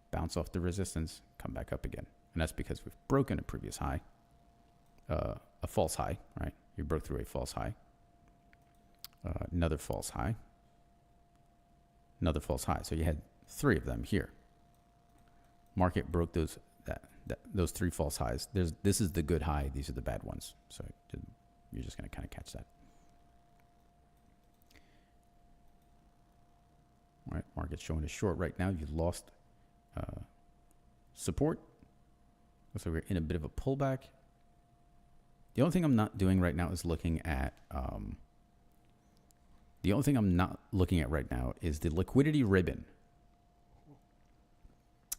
bounce off the resistance, come back up again. And that's because we've broken a previous high, a false high, right? You broke through a false high, another false high, another false high. So you had 3 of them here. Market broke those three false highs. This is the good high. These are the bad ones. So you're just going to kind of catch that. All right, market's showing a short right now. You've lost support. So we're in a bit of a pullback. The only thing I'm not doing right now is looking at the only thing I'm not looking at right now is the liquidity ribbon,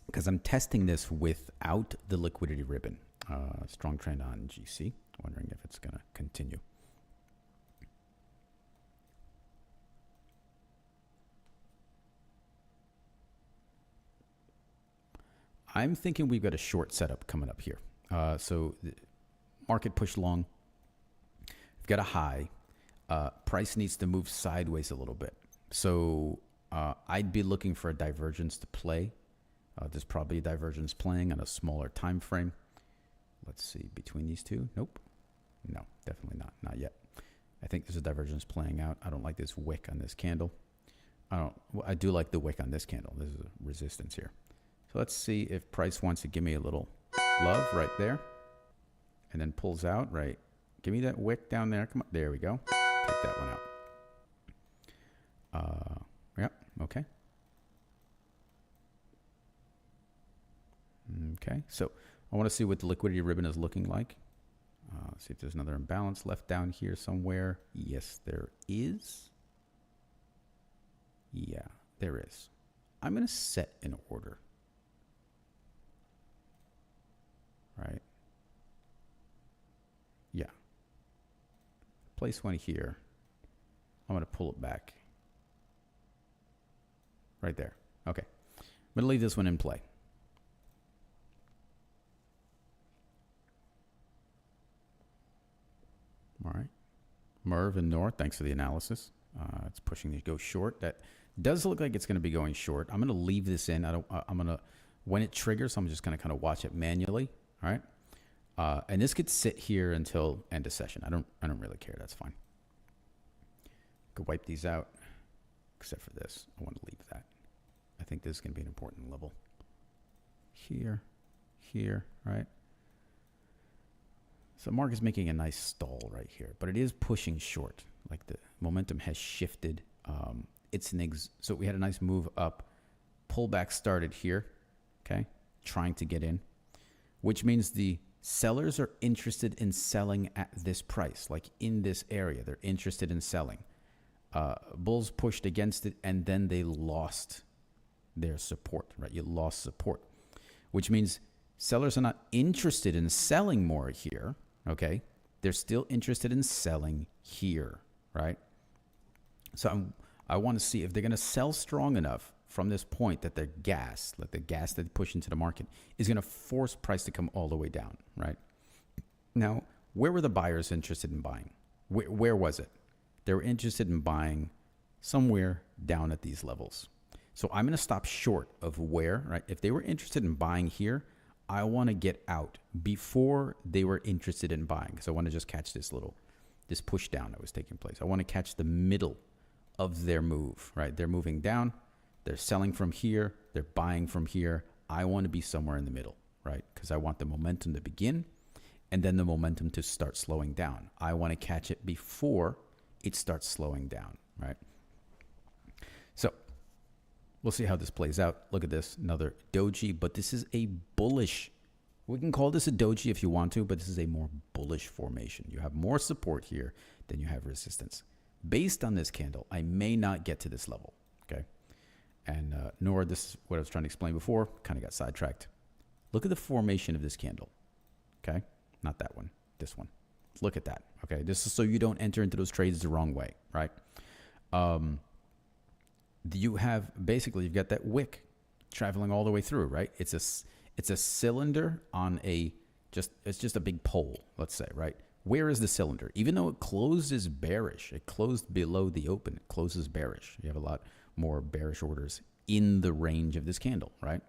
because I'm testing this without the liquidity ribbon. Strong trend on GC. Wondering if it's going to continue. I'm thinking we've got a short setup coming up here. So the market push long. We've got a high. Price needs to move sideways a little bit. So I'd be looking for a divergence to play. There's probably a divergence playing on a smaller time frame. Let's see, between these two. Nope. No, definitely not. Not yet. I think there's a divergence playing out. I don't like this wick on this candle. I do like the wick on this candle. This is a resistance here. So let's see if price wants to give me a little love right there. And then pulls out, right? Give me that wick down there. Come on. There we go. Take that one out. Yep. Okay. Okay. So I want to see what the liquidity ribbon is looking like. See if there's another imbalance left down here somewhere. Yes, there is. Yeah, there is. I'm going to set an order. place one here. I'm going to pull it back. Right there. Okay. I'm going to leave this one in play. All right. Merv and North, thanks for the analysis. It's pushing to go short. That does look like it's going to be going short. I'm going to leave this in. I'm going to, when it triggers, I'm just going to kind of watch it manually. All right. And this could sit here until end of session. I don't really care. That's fine. Could wipe these out, except for this. I want to leave that. I think this is going to be an important level. Here, right? So mark is making a nice stall right here, but it is pushing short. Like the momentum has shifted. So we had a nice move up. Pullback started here, okay? Trying to get in, which means the sellers are interested in selling at this price, like in this area. They're interested in selling. Bulls pushed against it, and then they lost their support, right? You lost support, which means sellers are not interested in selling more here, okay? They're still interested in selling here, right? So I want to see if they're going to sell strong enough from this point that their gas, like the gas that they push into the market, is going to force price to come all the way down, right? Now, where were the buyers interested in buying? Where was it? They were interested in buying somewhere down at these levels. So I'm going to stop short of where, right? If they were interested in buying here, I want to get out before they were interested in buying, because I want to just catch this push down that was taking place. I want to catch the middle of their move, right? They're moving down. They're selling from here. They're buying from here. I want to be somewhere in the middle, right? Because I want the momentum to begin and then the momentum to start slowing down. I want to catch it before it starts slowing down, right? So we'll see how this plays out. Look at this, another doji, but this is a bullish. We can call this a doji if you want to, but this is a more bullish formation. You have more support here than you have resistance. Based on this candle, I may not get to this level, okay? And nor, this is what I was trying to explain before, kind of got sidetracked. Look at the formation of this candle, okay? Not that one, this one. Look at that, okay? This is so you don't enter into those trades the wrong way, right? You have, basically, you've got that wick traveling all the way through, right? It's a cylinder on it's just a big pole, let's say, right? Where is the cylinder? Even though it closes bearish, it closed below the open, it closes bearish. You have a lot more bearish orders in the range of this candle, right?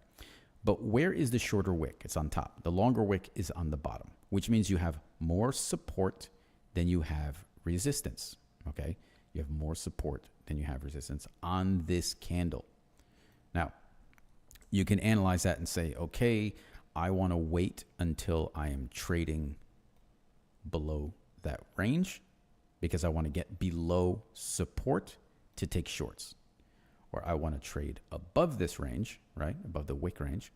But where is the shorter wick? It's on top. The longer wick is on the bottom, which means you have more support than you have resistance, okay? You have more support than you have resistance on this candle. Now, you can analyze that and say, okay, I want to wait until I am trading below that range because I want to get below support to take shorts. Or I want to trade above this range, right? Above the wick range,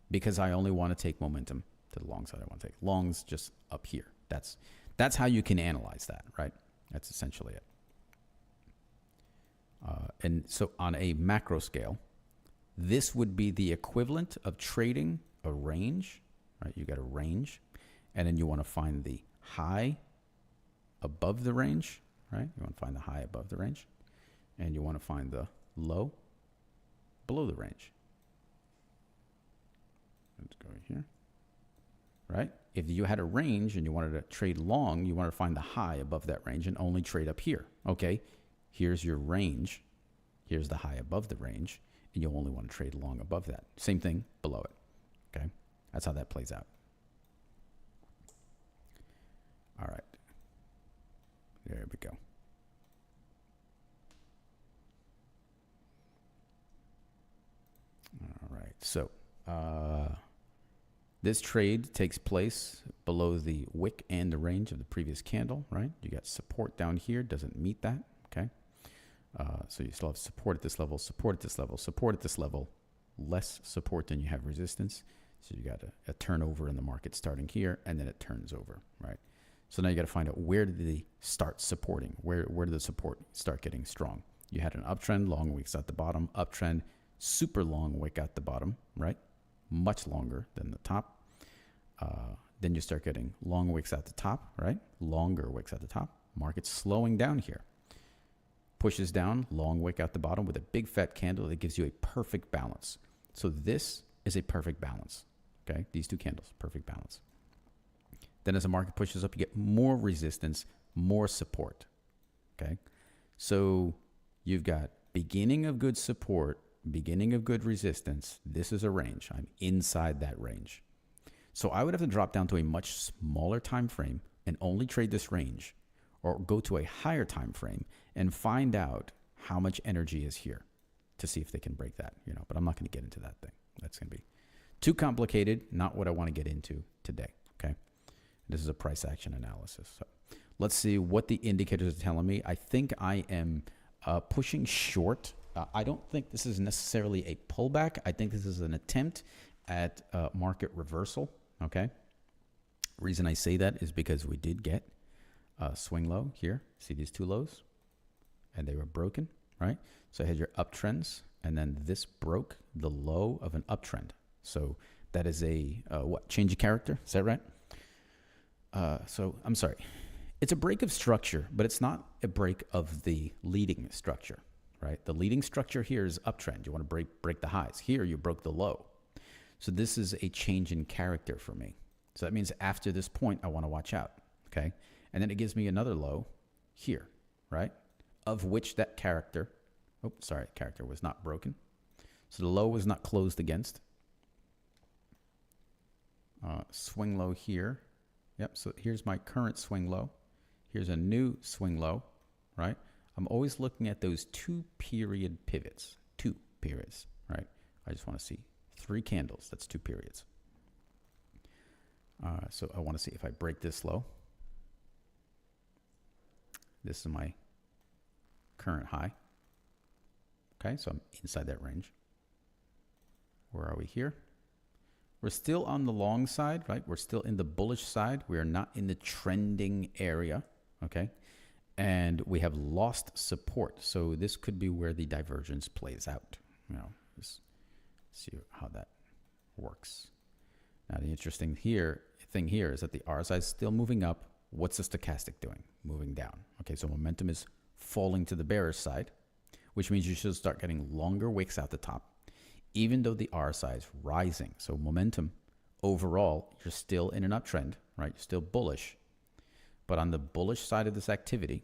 because I only want to take momentum to the long side. I want to take longs just up here. That's how you can analyze that, right? That's essentially it. And so on a macro scale, this would be the equivalent of trading a range, right? You got a range, and then you want to find the high above the range, right? You want to find the high above the range, and you want to find the low below the range. Let's go here, right? If you had a range and you wanted to trade long, you want to find the high above that range and only trade up here. Okay, here's your range. Here's the high above the range, and you only want to trade long above that. Same thing below it. Okay, that's how that plays out. All right, there we go. All right, so this trade takes place below the wick and the range of the previous candle, right? You got support down here, doesn't meet that, okay? So you still have support at this level, support at this level, support at this level, less support than you have resistance. So you got a turnover in the market starting here, and then it turns over, right? So now you got to find out, where did they start supporting? Where did the support start getting strong? You had an uptrend, long wicks at the bottom, uptrend, super long wick at the bottom, right? Much longer than the top. Then you start getting long wicks at the top, right? Longer wicks at the top. Market's slowing down here. Pushes down, long wick out the bottom with a big fat candle that gives you a perfect balance. So this is a perfect balance. Okay, these two candles, perfect balance. Then as the market pushes up, you get more resistance, more support. Okay, so you've got beginning of good support, beginning of good resistance. This is a range. I'm inside that range. So I would have to drop down to a much smaller time frame and only trade this range, or go to a higher time frame and find out how much energy is here to see if they can break that, you know, but I'm not going to get into that thing. That's going to be too complicated, not what I want to get into today, okay? This is a price action analysis. So let's see what the indicators are telling me. I think I am pushing short. I don't think this is necessarily a pullback. I think this is an attempt at market reversal, okay? Reason I say that is because we did get a swing low here. See these two lows? And they were broken, right? So I had your uptrends, and then this broke the low of an uptrend. So that is a, what, change of character? Is that right? So I'm sorry. It's a break of structure, but it's not a break of the leading structure, right? The leading structure here is uptrend. You want to break the highs. Here you broke the low. So this is a change in character for me. So that means after this point, I want to watch out, okay? And then it gives me another low here, right? Of which that character, oh, sorry, character was not broken. So the low was not closed against. Swing low here. Yep, so here's my current swing low. Here's a new swing low, right? I'm always looking at those 2 period pivots, 2 periods, right? I just want to see 3 candles. That's 2 periods. So I want to see if I break this low. This is my current high. Okay, so I'm inside that range. Where are we here? We're still on the long side, right? We're still in the bullish side. We are not in the trending area, okay? And we have lost support. So this could be where the divergence plays out. You know, just see how that works. Now, the interesting thing here is that the RSI is still moving up. What's the stochastic doing? Moving down. Okay, so momentum is falling to the bearish side, which means you should start getting longer wicks out the top, even though the RSI is rising. So momentum overall, you're still in an uptrend, right? You're still bullish. But on the bullish side of this activity,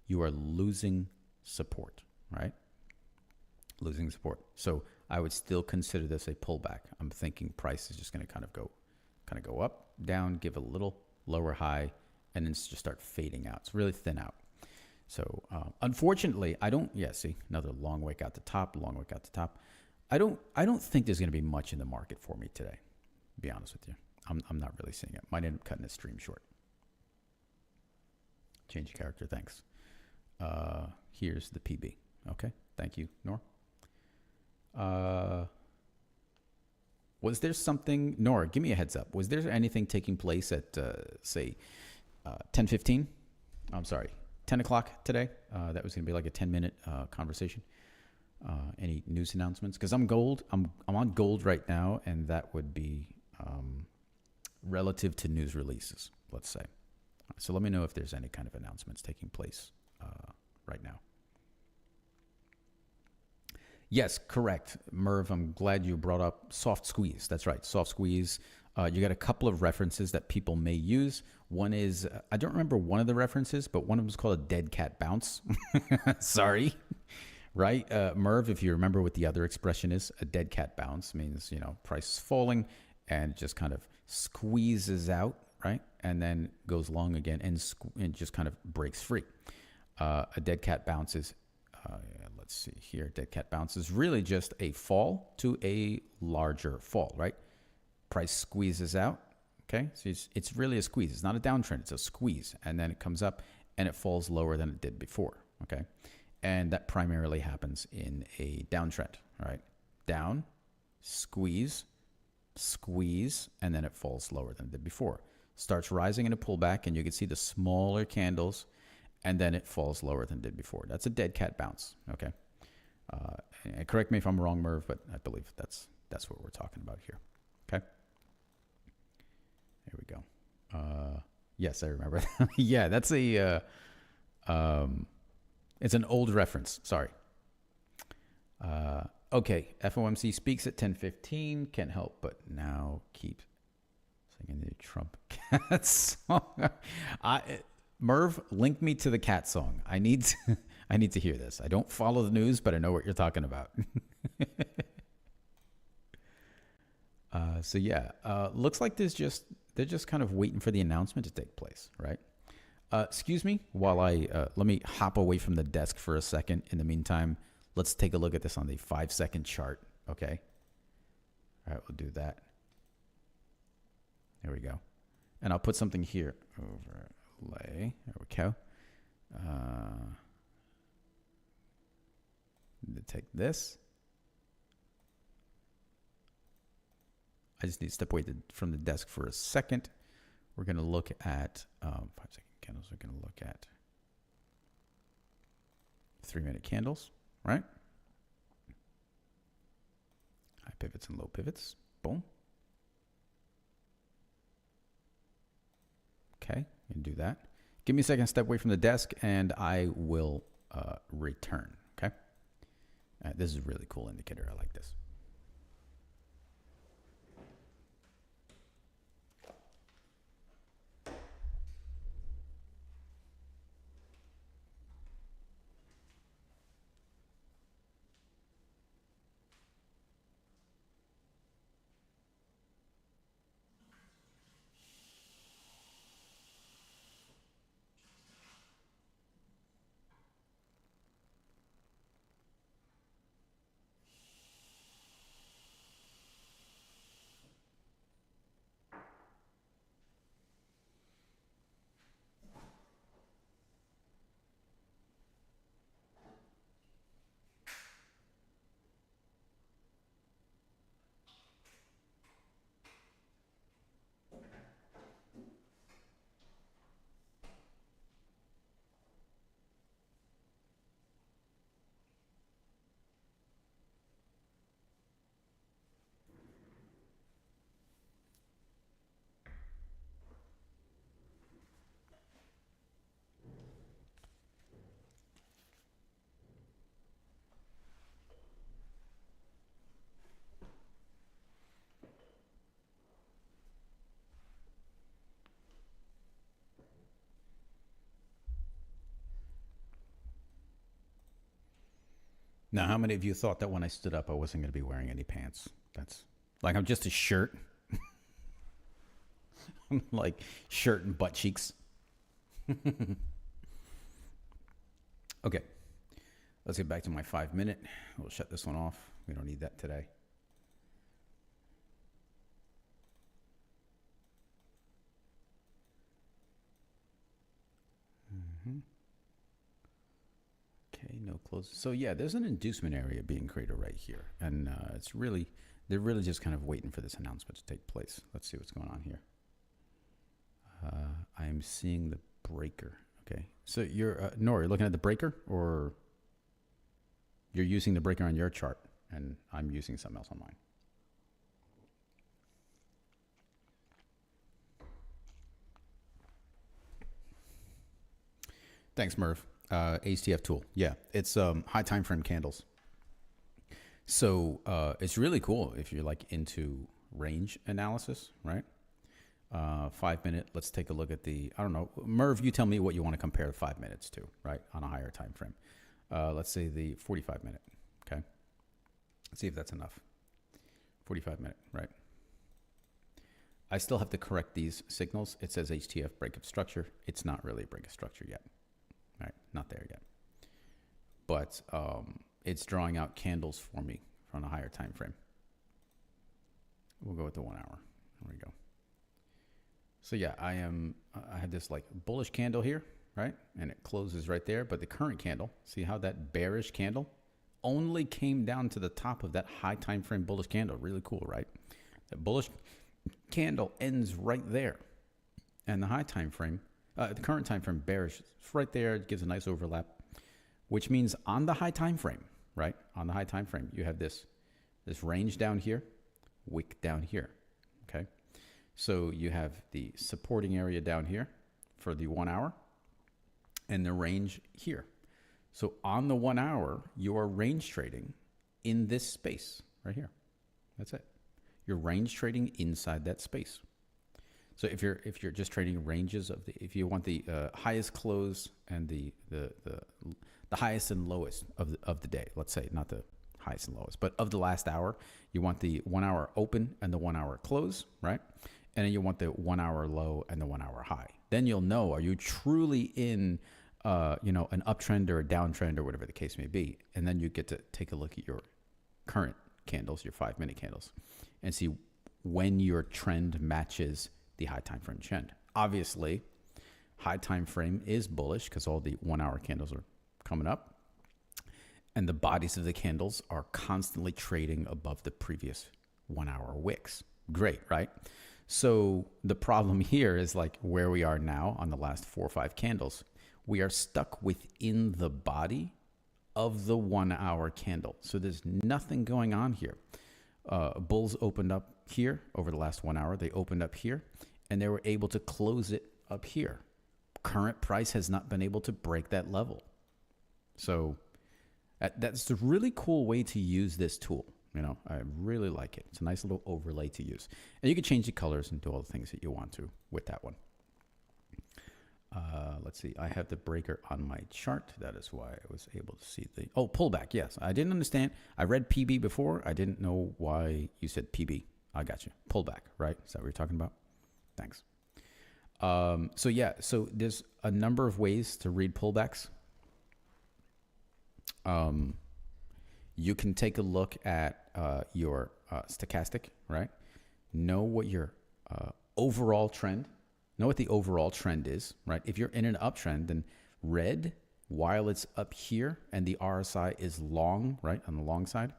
you are losing support, right? Losing support. So I would still consider this a pullback. I'm thinking price is just going to kind of go up, down, give a little lower high, and then just start fading out. It's really thin out. So unfortunately, I don't, yeah, see, another long wick out the top, long wick out the top. I don't think there's going to be much in the market for me today, to be honest with you. I'm not really seeing it. Might end up cutting the stream short. Change of character, thanks. Here's the PB. Okay, thank you, Nor. Was there something, Nora, give me a heads up. Was there anything taking place at, say, 10:15? I'm sorry, 10 o'clock today? That was going to be like a 10-minute conversation. Any news announcements? Because I'm on gold right now, and that would be relative to news releases, let's say. So let me know if there's any kind of announcements taking place right now. Yes, correct. Merv, I'm glad you brought up soft squeeze. That's right, soft squeeze. You got a couple of references that people may use. One is, I don't remember one of the references, but one of them is called a dead cat bounce. Sorry. Right? Merv, if you remember what the other expression is, a dead cat bounce means, you know, price is falling and it just kind of squeezes out, right? And then goes long again and just kind of breaks free. A dead cat bounce is, let's see here, dead cat bounce is really just a fall to a larger fall, right? Price squeezes out, okay? So it's really a squeeze. It's not a downtrend, it's a squeeze. And then it comes up and it falls lower than it did before, okay? And that primarily happens in a downtrend, right? Down, squeeze, squeeze, and then it falls lower than it did before. Starts rising in a pullback, and you can see the smaller candles, and then it falls lower than it did before. That's a dead cat bounce, okay? And correct me if I'm wrong, Merv, but I believe that's what we're talking about here, okay? There we go. Yes, I remember. Yeah, that's a... It's an old reference. Sorry. Okay. FOMC speaks at 10:15. Can't help but now keep singing the Trump cat song. Merv, link me to the cat song. I need to hear this. I don't follow the news, but I know what you're talking about. So yeah, looks like they're just kind of waiting for the announcement to take place, right? Excuse me while let me hop away from the desk for a second. In the meantime, let's take a look at this on the 5-second chart. Okay. All right, we'll do that. There we go. And I'll put something here. Overlay. There we go. Take this. I just need to step away from the desk for a second. We're going to look at 5-second candles. We're going to look at 3-minute candles, right? High pivots and low pivots. Boom. Okay, you can do that. Give me a second, step away from the desk, and I will return, okay? This is a really cool indicator. I like this. Now, how many of you thought that when I stood up, I wasn't going to be wearing any pants? That's like I'm just a shirt. I'm like shirt and butt cheeks. Okay, let's get back to my 5-minute. We'll shut this one off. We don't need that today. Okay, no closes. So yeah, there's an inducement area being created right here, and they're really just kind of waiting for this announcement to take place. Let's see what's going on here. I am seeing the breaker. Okay, so you're Nora, you're looking at the breaker, or you're using the breaker on your chart, and I'm using something else on mine. Thanks, Merv. HTF tool. Yeah, it's high time frame candles. So it's really cool if you're like into range analysis, right? 5-minute. Let's take a look at the. I don't know, Merv. You tell me what you want to compare 5 minutes to, right? On a higher time frame. Let's say the 45-minute. Okay. Let's see if that's enough. 45-minute, right? I still have to correct these signals. It says HTF breakup structure. It's not really a breakup structure yet. All right, not there yet. But it's drawing out candles for me from a higher time frame. We'll go with the 1 hour. There we go. So yeah, I had this like bullish candle here, right? And it closes right there. But the current candle, see how that bearish candle only came down to the top of that high time frame bullish candle. Really cool, right? The bullish candle ends right there. And the high time frame, the current time frame bearish, it's right there. It gives a nice overlap, which means on the high time frame, right? On the high time frame, you have this range down here, wick down here, okay? So you have the supporting area down here for the 1 hour, and the range here. So on the 1 hour, you are range trading in this space right here. That's it. You're range trading inside that space. So if you're just trading ranges of if you want the highest close and the highest and lowest of the day, let's say, not the highest and lowest, but of the last hour, you want the 1 hour open and the 1 hour close, right? And then you want the 1 hour low and the 1 hour high. Then you'll know, are you truly in an uptrend or a downtrend or whatever the case may be. And then you get to take a look at your current candles, your 5-minute candles, and see when your trend matches the high time frame trend. Obviously, high time frame is bullish because all the 1 hour candles are coming up, and the bodies of the candles are constantly trading above the previous 1 hour wicks. Great, right? So the problem here is like where we are now on the last 4 or 5 candles. We are stuck within the body of the 1 hour candle. So there's nothing going on here. Bulls opened up here over the last 1 hour. They opened up here and they were able to close it up here. Current price has not been able to break that level. So that's a really cool way to use this tool. I really like it. It's a nice little overlay to use. And you can change the colors and do all the things that you want to with that one. Let's see. I have the breaker on my chart. That is why I was able to see the... Oh, pullback. Yes. I didn't understand. I read PB before. I didn't know why you said PB. I got you. Pullback, right? Is that what you're talking about? Thanks. So yeah. So there's a number of ways to read pullbacks. You can take a look at your stochastic, right? Know what your overall trend... Know what the overall trend is, right? If you're in an uptrend, then red, while it's up here and the RSI is long, right, on the long side.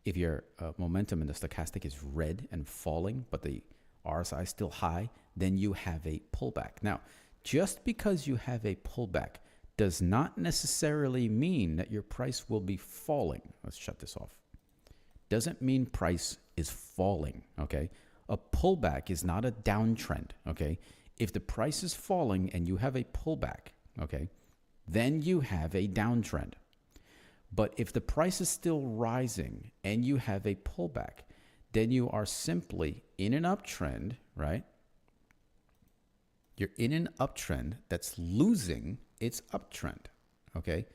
If your momentum in the stochastic is red and falling, but the RSI is still high, then you have a pullback. Now, just because you have a pullback does not necessarily mean that your price will be falling. Let's shut this off. Doesn't mean price is falling, okay? A pullback is not a downtrend, okay? If the price is falling and you have a pullback, okay, then you have a downtrend. But if the price is still rising and you have a pullback, then you are simply in an uptrend, right? You're in an uptrend that's losing its uptrend, okay?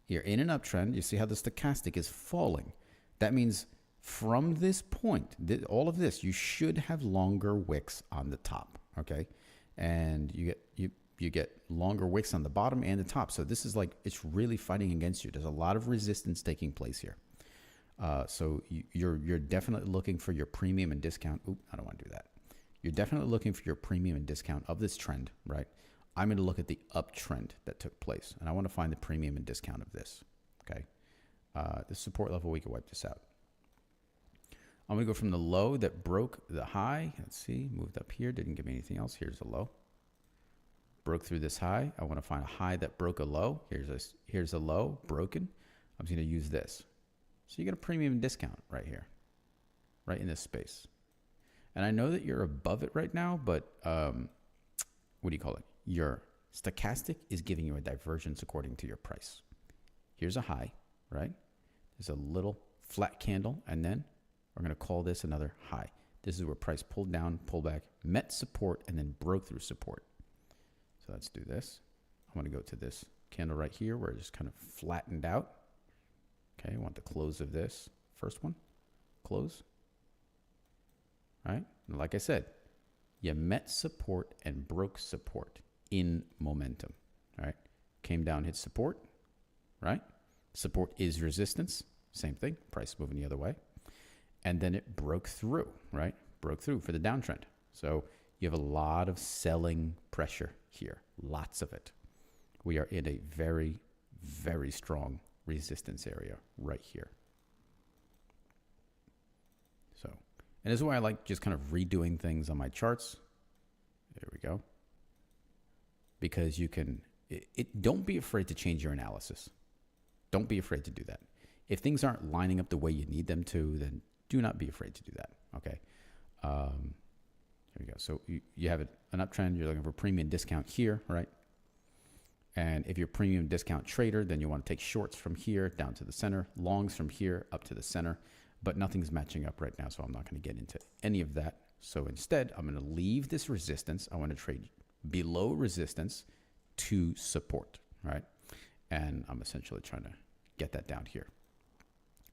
You're in an uptrend. You see how the stochastic is falling. That means from this point, all of this, you should have longer wicks on the top, okay? And you get longer wicks on the bottom and the top. So this is like, it's really fighting against you. There's a lot of resistance taking place here. So you're definitely looking for your premium and discount. Oop, I don't want to do that. You're definitely looking for your premium and discount of this trend, right? I'm going to look at the uptrend that took place, and I want to find the premium and discount of this, okay? The support level, we can wipe this out. I'm going to go from the low that broke the high. Let's see, moved up here, didn't give me anything else. Here's a low. Broke through this high. I want to find a high that broke a low. Here's a low, broken. I'm just going to use this. So you get a premium and discount right here, right in this space. And I know that you're above it right now, but what do you call it? Your stochastic is giving you a divergence according to your price. Here's a high, right? There's a little flat candle, and then we're going to call this another high. This is where price pulled down, pulled back, met support, and then broke through support. So let's do this. I want to go to this candle right here where it just kind of flattened out. Okay, I want the close of this. First one, close. All right, and like I said, you met support and broke support in momentum. All right, came down, hit support, right? Support is resistance, same thing, price moving the other way. And then it broke through, right? Broke through for the downtrend. So you have a lot of selling pressure here, lots of it. We are in a very, very strong resistance area right here. So, and this is why I like just kind of redoing things on my charts. There we go. Because you can, don't be afraid to change your analysis. Don't be afraid to do that. If things aren't lining up the way you need them to, then do not be afraid to do that, okay? Here we go. So you have an uptrend. You're looking for premium discount here, right? And if you're a premium discount trader, then you want to take shorts from here down to the center, longs from here up to the center, but nothing's matching up right now, so I'm not going to get into any of that. So instead, I'm going to leave this resistance. I want to trade below resistance to support, right? And I'm essentially trying to get that down here.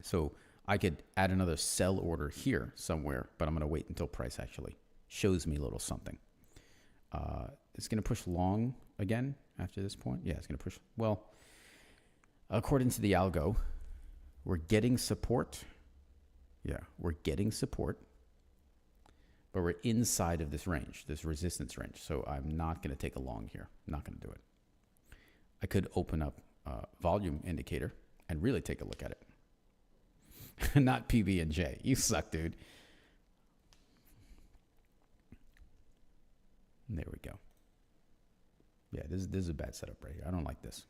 So I could add another sell order here somewhere, but I'm going to wait until price actually shows me a little something. It's going to push long again after this point. Yeah, it's going to push. Well, according to the algo, we're getting support. Yeah, we're getting support, but we're inside of this range, this resistance range. So I'm not going to take a long here. I'm not going to do it. I could open up volume indicator and really take a look at it. Not PB and J. You suck, dude. There we go. Yeah, this is a bad setup right here. I don't like this.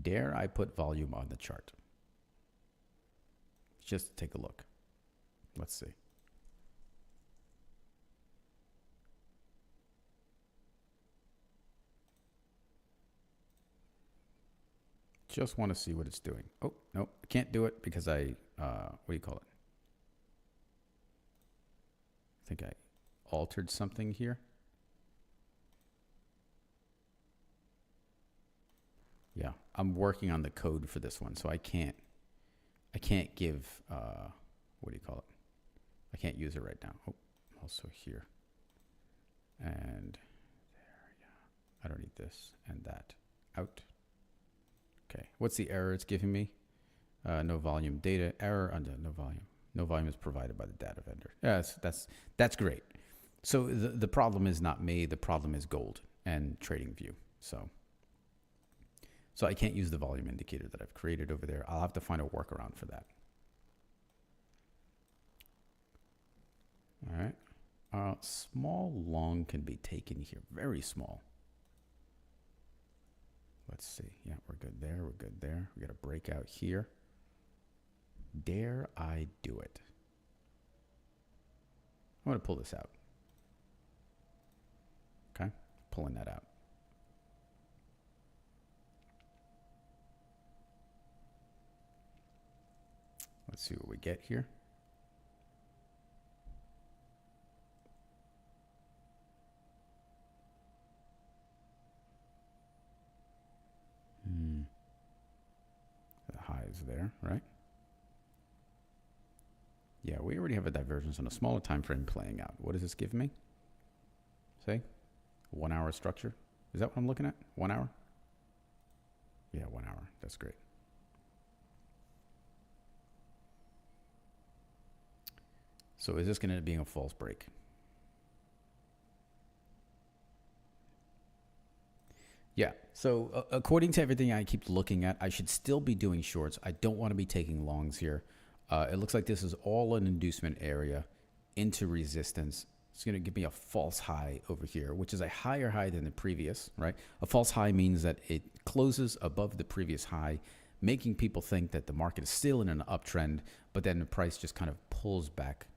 Dare I put volume on the chart? Just take a look. Let's see. Just want to see what it's doing. Oh, no, I can't do it because I, what do you call it? I think I altered something here. Yeah, I'm working on the code for this one, so I can't give, what do you call it? I can't use it right now. Oh, also here. And there, yeah. I don't need this and that. Out. Okay, what's the error it's giving me? No volume data error under no volume. No volume is provided by the data vendor. Yeah, that's great. So the problem is not me. The problem is gold and TradingView. So I can't use the volume indicator that I've created over there. I'll have to find a workaround for that. All right. Small long can be taken here. Very small. Let's see. Yeah, we're good there. We're good there. We got a breakout here. Dare I do it? I'm going to pull this out. Okay, pulling that out. Let's see what we get here. The high is there, right? Yeah, we already have a divergence on a smaller time frame playing out. What does this give me? Say, 1 hour structure. Is that what I'm looking at? 1 hour? Yeah, 1 hour. That's great. So is this going to be a false break? Yeah. So according to everything I keep looking at, I should still be doing shorts. I don't want to be taking longs here. It looks like this is all an inducement area into resistance. It's going to give me a false high over here, which is a higher high than the previous, right? A false high means that it closes above the previous high, making people think that the market is still in an uptrend, but then the price just kind of pulls back,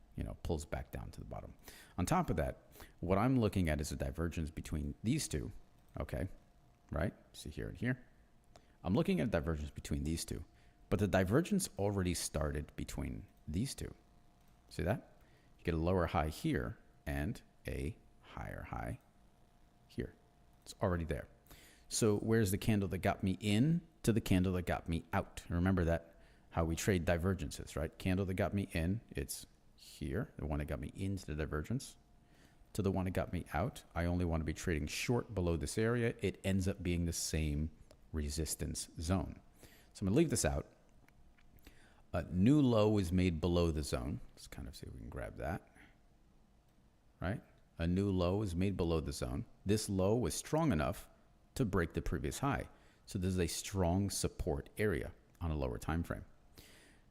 pulls back down to the bottom. On top of that, what I'm looking at is a divergence between these two, okay? Right? See here and here. I'm looking at a divergence between these two, but the divergence already started between these two. See that? You get a lower high here and a higher high here. It's already there. So where's the candle that got me in to the candle that got me out? Remember that, how we trade divergences, right? Candle that got me in, it's here. The one that got me into the divergence. To the one that got me out, I only want to be trading short below this area. It ends up being the same resistance zone. So I'm going to leave this out. A new low is made below the zone. Let's kind of see if we can grab that. Right? A new low is made below the zone. This low was strong enough to break the previous high. So this is a strong support area on a lower time frame.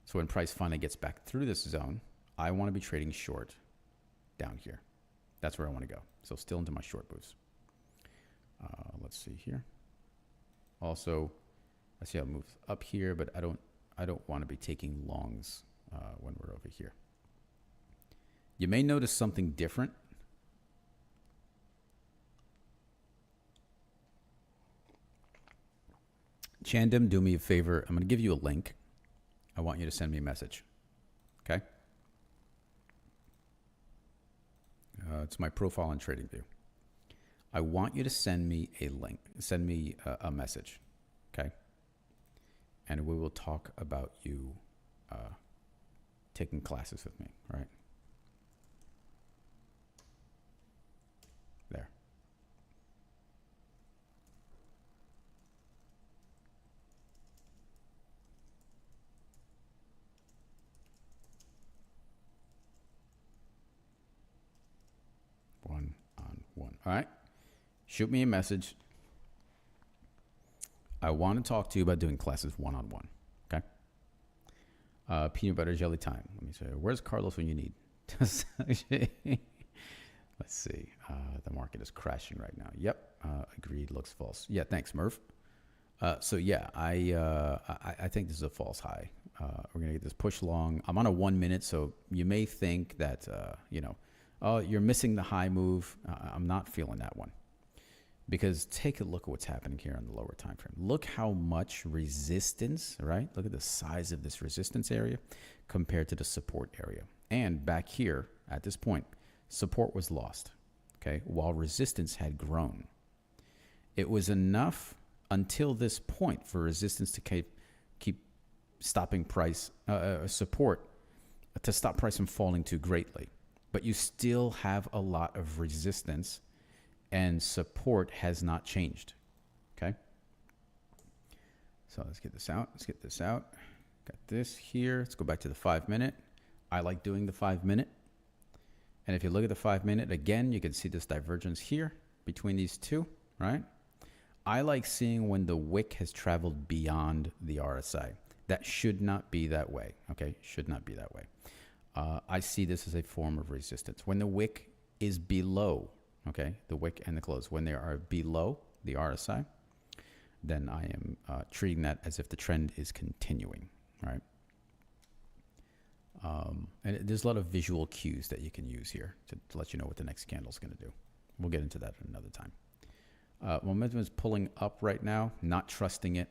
So when price finally gets back through this zone, I want to be trading short down here. That's where I want to go. So still into my short moves. Let's see here. Also, I see how it moves up here, but I don't want to be taking longs when we're over here. You may notice something different. Chandim, do me a favor. I'm going to give you a link. I want you to send me a message. Okay? It's my profile on TradingView. I want you to send me a link. Send me a message. Okay? And we will talk about you taking classes with me. All right? There. One-on-one. All right? Shoot me a message. I want to talk to you about doing classes one-on-one. Okay? Peanut butter jelly time. Let me say, where's Carlos when you need? Let's see. The market is crashing right now. Yep. Agreed. Looks false. Yeah. Thanks, Murph. So yeah, I think this is a false high. We're gonna get this push long. I'm on a 1 minute, so you may think that oh, you're missing the high move. I'm not feeling that one, because take a look at what's happening here on the lower time frame. Look how much resistance, right? Look at the size of this resistance area compared to the support area. And back here at this point, support was lost, okay, while resistance had grown. It was enough until this point for resistance to keep stopping price, support, to stop price from falling too greatly. But you still have a lot of resistance, and support has not changed, okay? So let's get this out. Let's get this out. Got this here. Let's go back to the 5 minute. I like doing the 5 minute. And if you look at the 5 minute, again, you can see this divergence here between these two, right? I like seeing when the wick has traveled beyond the RSI. That should not be that way, okay? Should not be that way. I see this as a form of resistance. When the wick is below, okay, the wick and the close, when they are below the RSI, then I am treating that as if the trend is continuing, right? And there's a lot of visual cues that you can use here to let you know what the next candle is going to do. We'll get into that another time. Momentum is pulling up right now, not trusting it,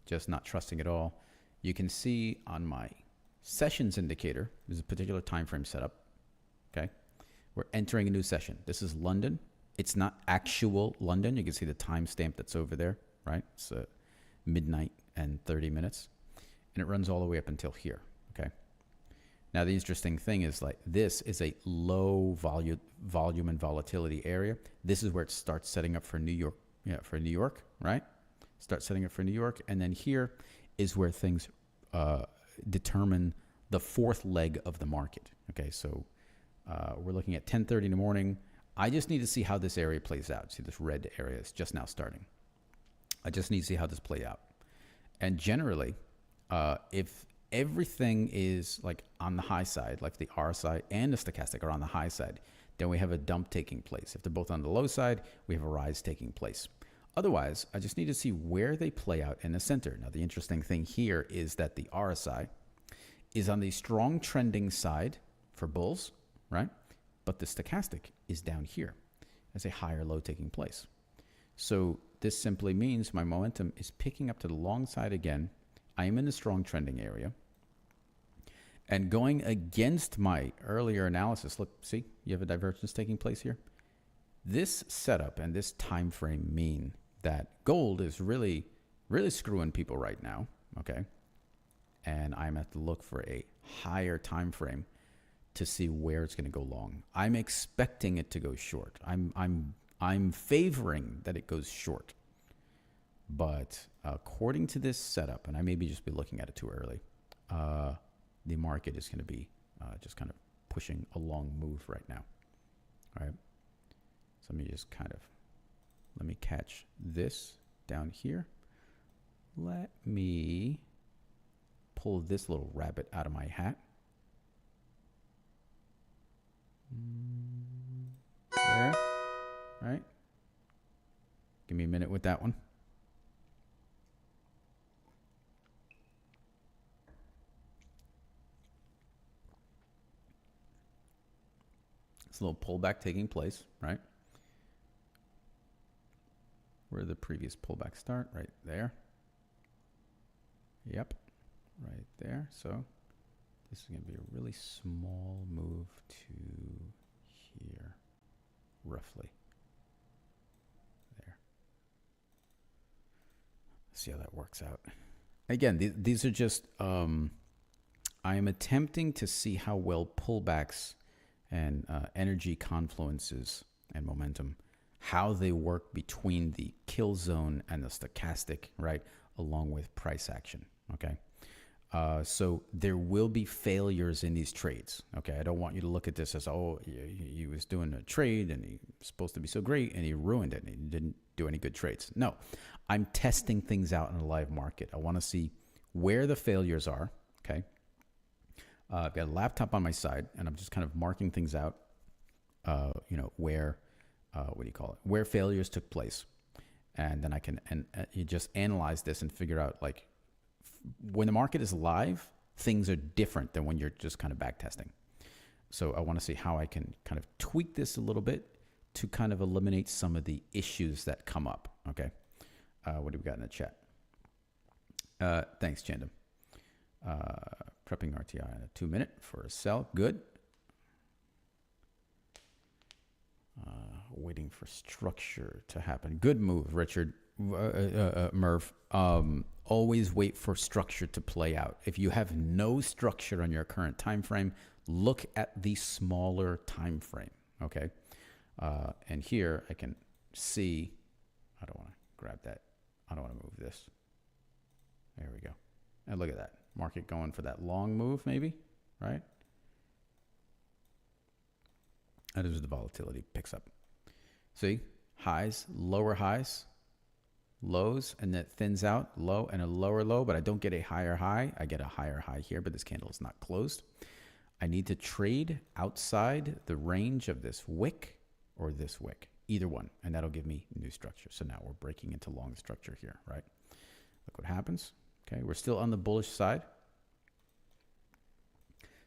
just not trusting it all. You can see on my sessions indicator, there's a particular time frame setup, okay? We're entering a new session. This is London. It's not actual London. You can see the timestamp that's over there, right? It's midnight and 30 minutes. And it runs all the way up until here, okay? Now, the interesting thing is, like, this is a low volume and volatility area. This is where it starts setting up for New York, for New York, right? Start setting up for New York. And then here is where things determine the fourth leg of the market, okay? So we're looking at 10:30 in the morning. I just need to see how this area plays out. See, this red area is just now starting. I just need to see how this plays out. And generally, if everything is like on the high side, like the RSI and the stochastic are on the high side, then we have a dump taking place. If they're both on the low side, we have a rise taking place. Otherwise, I just need to see where they play out in the center. Now, the interesting thing here is that the RSI is on the strong trending side for bulls, right? But the stochastic is down here as a higher low taking place. So this simply means my momentum is picking up to the long side again. I am in the strong trending area. And going against my earlier analysis, look, see, you have a divergence taking place here. This setup and this time frame mean that gold is really, really screwing people right now, okay? And I'm at to look for a higher time frame to see where it's going to go long. I'm expecting it to go short. I'm favoring that it goes short. But according to this setup, and I maybe just be looking at it too early, the market is going to be just kind of pushing a long move right now. All right. So let me just let me catch this down here. Let me pull this little rabbit out of my hat. There. All right. Give me a minute with that one. This little pullback taking place, right? Where did the previous pullback start? Right there. Yep, right there. So this is going to be a really small move to here, roughly. There. See how that works out. Again, these are just, I am attempting to see how well pullbacks and energy confluences and momentum, how they work between the kill zone and the stochastic, right, along with price action, okay? So there will be failures in these trades, okay? I don't want you to look at this as, oh, he was doing a trade and he's supposed to be so great and he ruined it and he didn't do any good trades. No, I'm testing things out in a live market. I want to see where the failures are, okay? I've got a laptop on my side and I'm just kind of marking things out, you know, where, what do you call it? Where failures took place. And then I can, you just analyze this and figure out, like, when the market is live, things are different than when you're just kind of back testing. So I want to see how I can kind of tweak this a little bit to kind of eliminate some of the issues that come up. Okay. What do we got in the chat? Thanks, Chandam. Prepping RTI in a 2-minute for a sell. Good. Waiting for structure to happen. Good move, Richard. Merv. Always wait for structure to play out. If you have no structure on your current time frame, look at the smaller time frame. Okay. And here I can see, I don't want to grab that. I don't want to move this. There we go. And look at that. Market going for that long move, maybe, right? That is the volatility picks up. See, highs, lower highs, lows, and that thins out, low and a lower low, but I don't get a higher high. I get a higher high here, but this candle is not closed. I need to trade outside the range of this wick or this wick, either one, and that'll give me new structure. So now we're breaking into long structure here, right? Look what happens. Okay, we're still on the bullish side.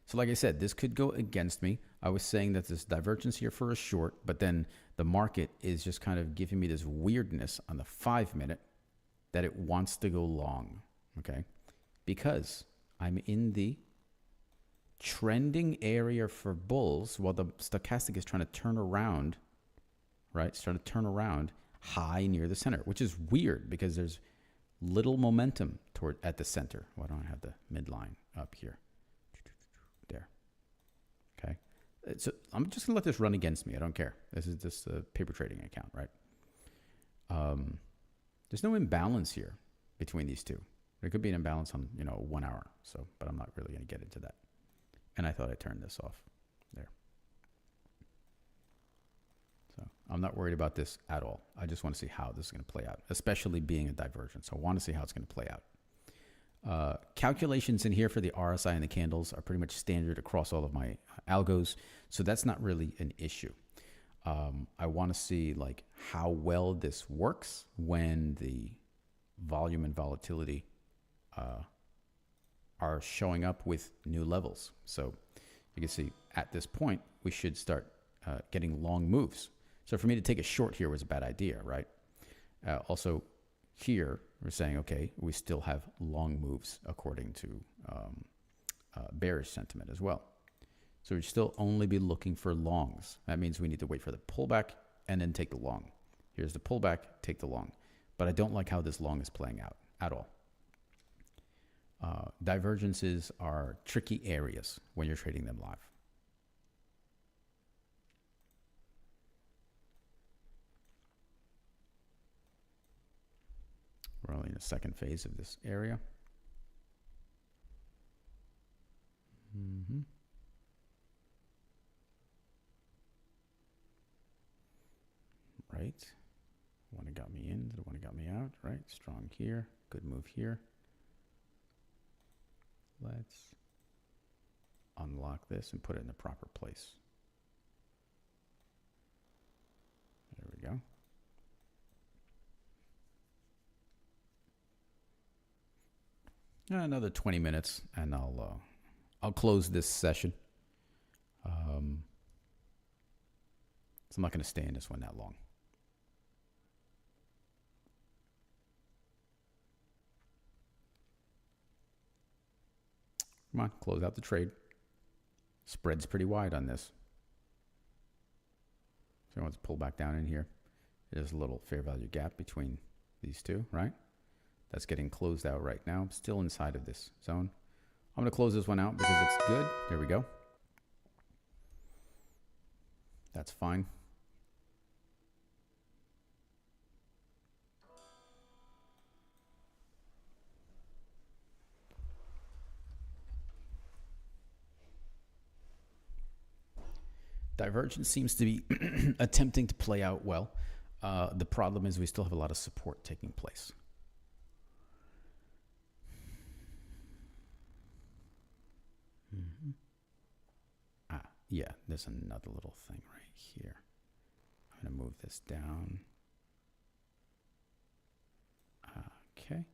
So like I said, this could go against me. I was saying that this divergence here for a short, but then the market is just kind of giving me this weirdness on the 5-minute that it wants to go long, okay? Because I'm in the trending area for bulls while the stochastic is trying to turn around, right? It's trying to turn around high near the center, which is weird because there's little momentum at the center. Why don't I have the midline up here? There. Okay. So I'm just gonna let this run against me. I don't care. This is just a paper trading account, right? There's no imbalance here between these two. There could be an imbalance on, 1 hour. So, but I'm not really gonna get into that. And I thought I turned this off there. So I'm not worried about this at all. I just want to see how this is going to play out, especially being a divergence. So I want to see how it's going to play out. Calculations in here for the RSI and the candles are pretty much standard across all of my algos. So that's not really an issue. I want to see like how well this works when the volume and volatility are showing up with new levels. So you can see at this point, we should start getting long moves. So for me to take a short here was a bad idea, right? Also here, we're saying, okay, we still have long moves according to bearish sentiment as well. So we'd still only be looking for longs. That means we need to wait for the pullback and then take the long. Here's the pullback, take the long. But I don't like how this long is playing out at all. Divergences are tricky areas when you're trading them live. We're only in the second phase of this area. Right. One got me in, the one got me out, right? Strong here, good move here. Let's unlock this and put it in the proper place. There we go. Another 20 minutes and I'll close this session. So I'm not going to stay in this one that long. Come on, close out the trade. Spread's pretty wide on this. So let's pull back down in here. There's a little fair value gap between these two, right? That's getting closed out right now. I'm still inside of this zone. I'm going to close this one out because it's good. There we go. That's fine. Divergence seems to be attempting to play out well. The problem is we still have a lot of support taking place. Yeah, there's another little thing right here. I'm going to move this down. Okay.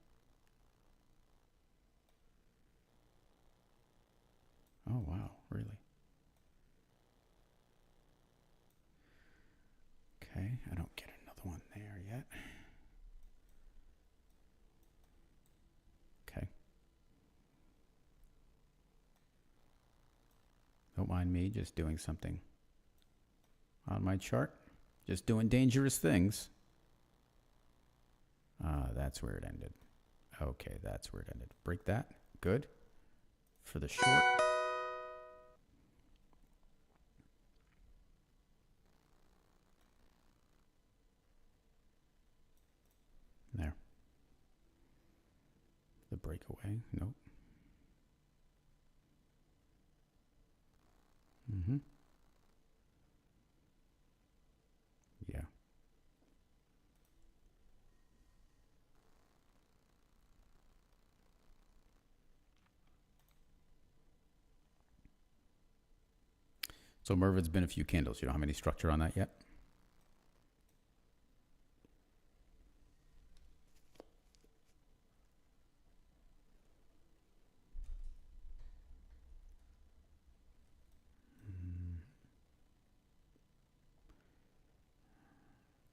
Oh, wow, really? Okay, I don't get another one there yet. Okay. Don't mind me just doing something on my chart. Just doing dangerous things. That's where it ended. Okay, that's where it ended. Break that. Good. For the short. There. The breakaway. Nope. Yeah. So Mervin's been a few candles. You don't have any structure on that yet?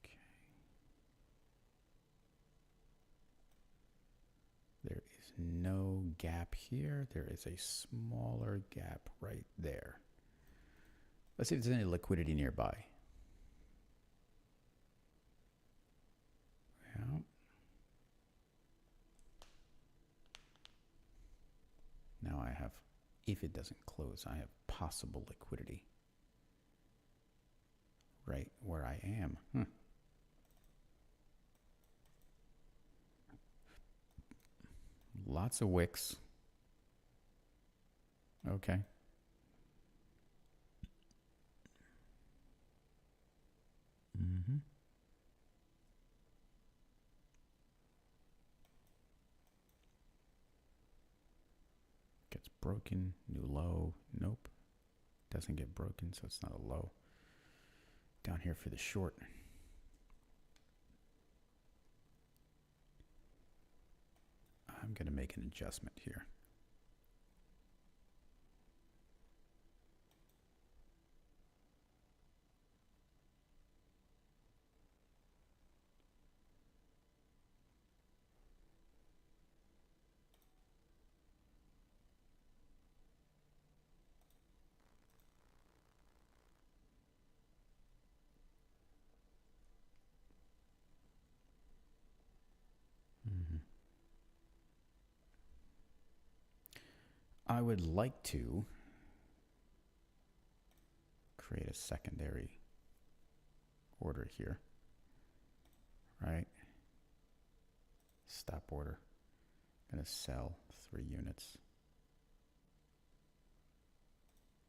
Okay. There is no gap here. There is a smaller gap right there. Let's see if there's any liquidity nearby. Yeah. Now I have, if it doesn't close, I have possible liquidity right where I am. Lots of wicks. Okay. Gets broken. New low. Nope. Doesn't get broken, so it's not a low. Down here for the short. I'm going to make an adjustment here. I would like to create a secondary order here, right? Stop order. I'm going to sell 3 units.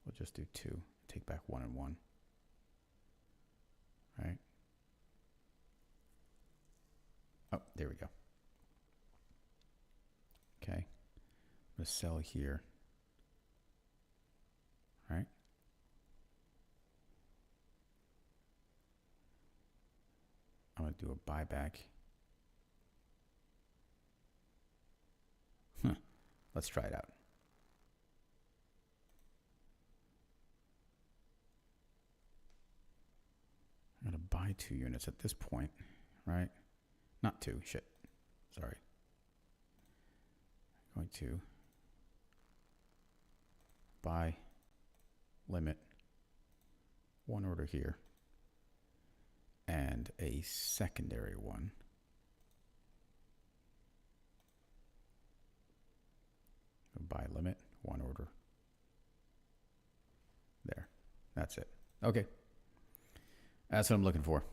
We'll just do 2. Take back 1 and 1. Right? Oh, there we go. Okay. I'm going to sell here. Right? I'm going to do a buyback. Let's try it out. I'm going to buy 2 units at this point, right? Not 2, shit. Sorry. I'm going to buy limit, one order here, and a secondary one. Buy limit, one order. There. That's it. Okay. That's what I'm looking for.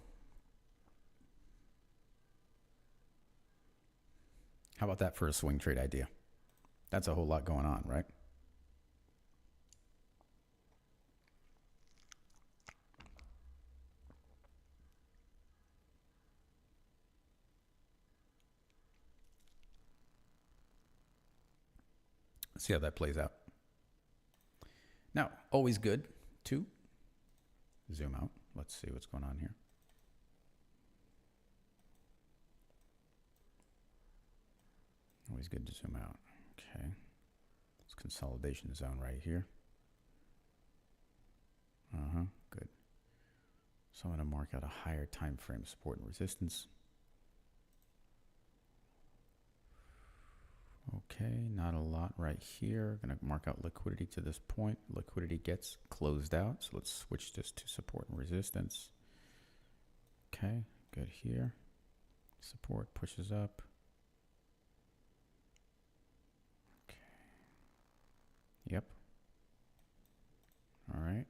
How about that for a swing trade idea? That's a whole lot going on, right? Let's see how that plays out. Now, always good to zoom out. Let's see what's going on here. Always good to zoom out. Okay. It's consolidation zone right here. Good. So I'm going to mark out a higher time frame support and resistance. Okay, not a lot right here. Going to mark out liquidity to this point. Liquidity gets closed out. So let's switch this to support and resistance. Okay, good here. Support pushes up. Okay. Yep. All right.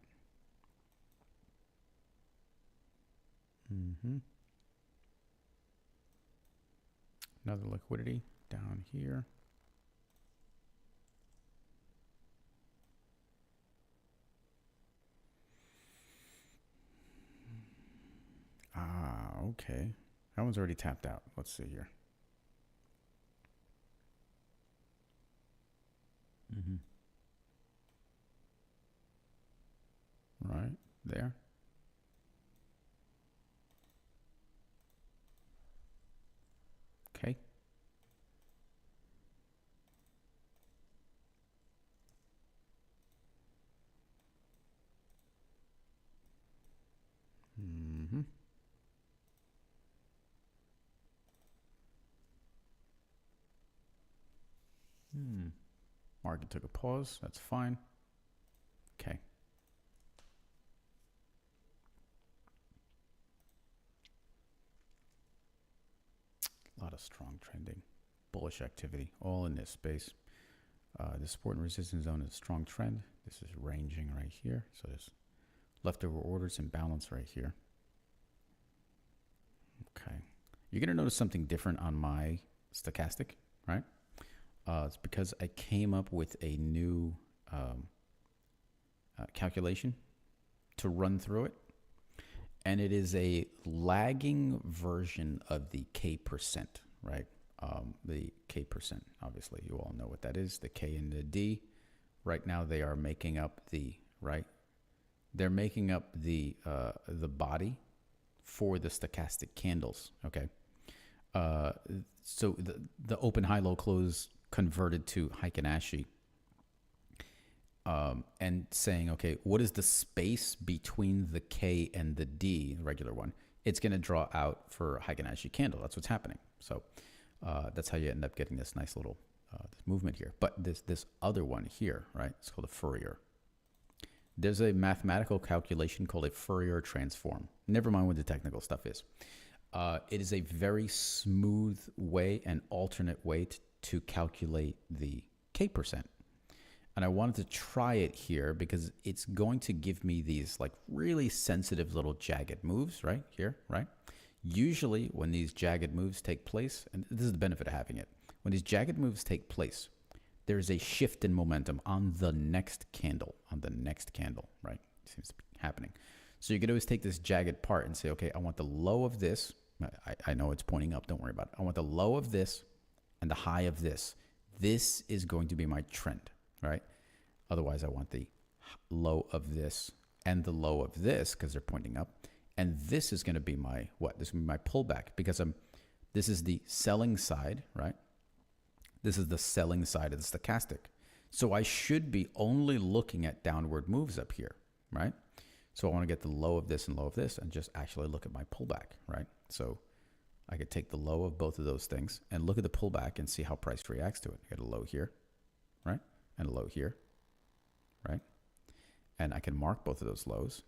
Another liquidity down here. Okay. That one's already tapped out. Let's see here. Right there. Okay. Market took a pause. That's fine. Okay. A lot of strong trending, bullish activity, all in this space. The support and resistance zone is a strong trend. This is ranging right here. So there's leftover orders and balance right here. Okay. You're going to notice something different on my stochastic, right? It's because I came up with a new calculation to run through it. And it is a lagging version of the K%, right? The K%, obviously, you all know what that is. The K and the D. Right now, they are making up the, right? They're making up the body for the stochastic candles, okay? So the open, high, low, close converted to Heiken Ashi, and saying, okay, what is the space between the K and the D, the regular one? It's going to draw out for Heiken Ashi candle. That's what's happening. So that's how you end up getting this nice little this movement here. But this other one here, right? It's called a Fourier. There's a mathematical calculation called a Fourier transform. Never mind what the technical stuff is. It is a very smooth way, an alternate way to calculate the K%. And I wanted to try it here because it's going to give me these like really sensitive little jagged moves right here, right? Usually when these jagged moves take place, and this is the benefit of having it, when these jagged moves take place, there's a shift in momentum on the next candle, right? It seems to be happening. So you could always take this jagged part and say, okay, I want the low of this. I know it's pointing up. Don't worry about it. I want the low of this and the high of this. This is going to be my trend, right? Otherwise, I want the low of this and the low of this because they're pointing up. And this is going to be my, what? This is going to be my pullback because this is the selling side, right? This is the selling side of the stochastic. So I should be only looking at downward moves up here, right? So I want to get the low of this and low of this and just actually look at my pullback, right? So I could take the low of both of those things and look at the pullback and see how price reacts to it. I get a low here, right? And a low here, right? And I can mark both of those lows.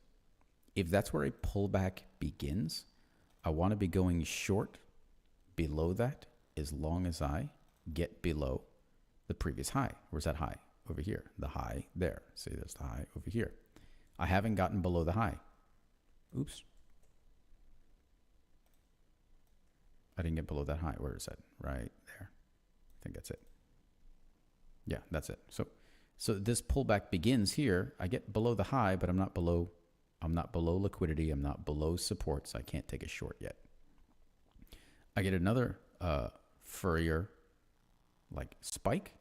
If that's where a pullback begins, I want to be going short below that as long as I get below the previous high. Where's that high? Over here. The high there. See, there's the high over here. I haven't gotten below the high. Oops. I didn't get below that high. Where is that? Right there. I think that's it. Yeah, that's it. So this pullback begins here. I get below the high, but I'm not below liquidity. I'm not below support, so I can't take a short yet. I get another Fourier like spike,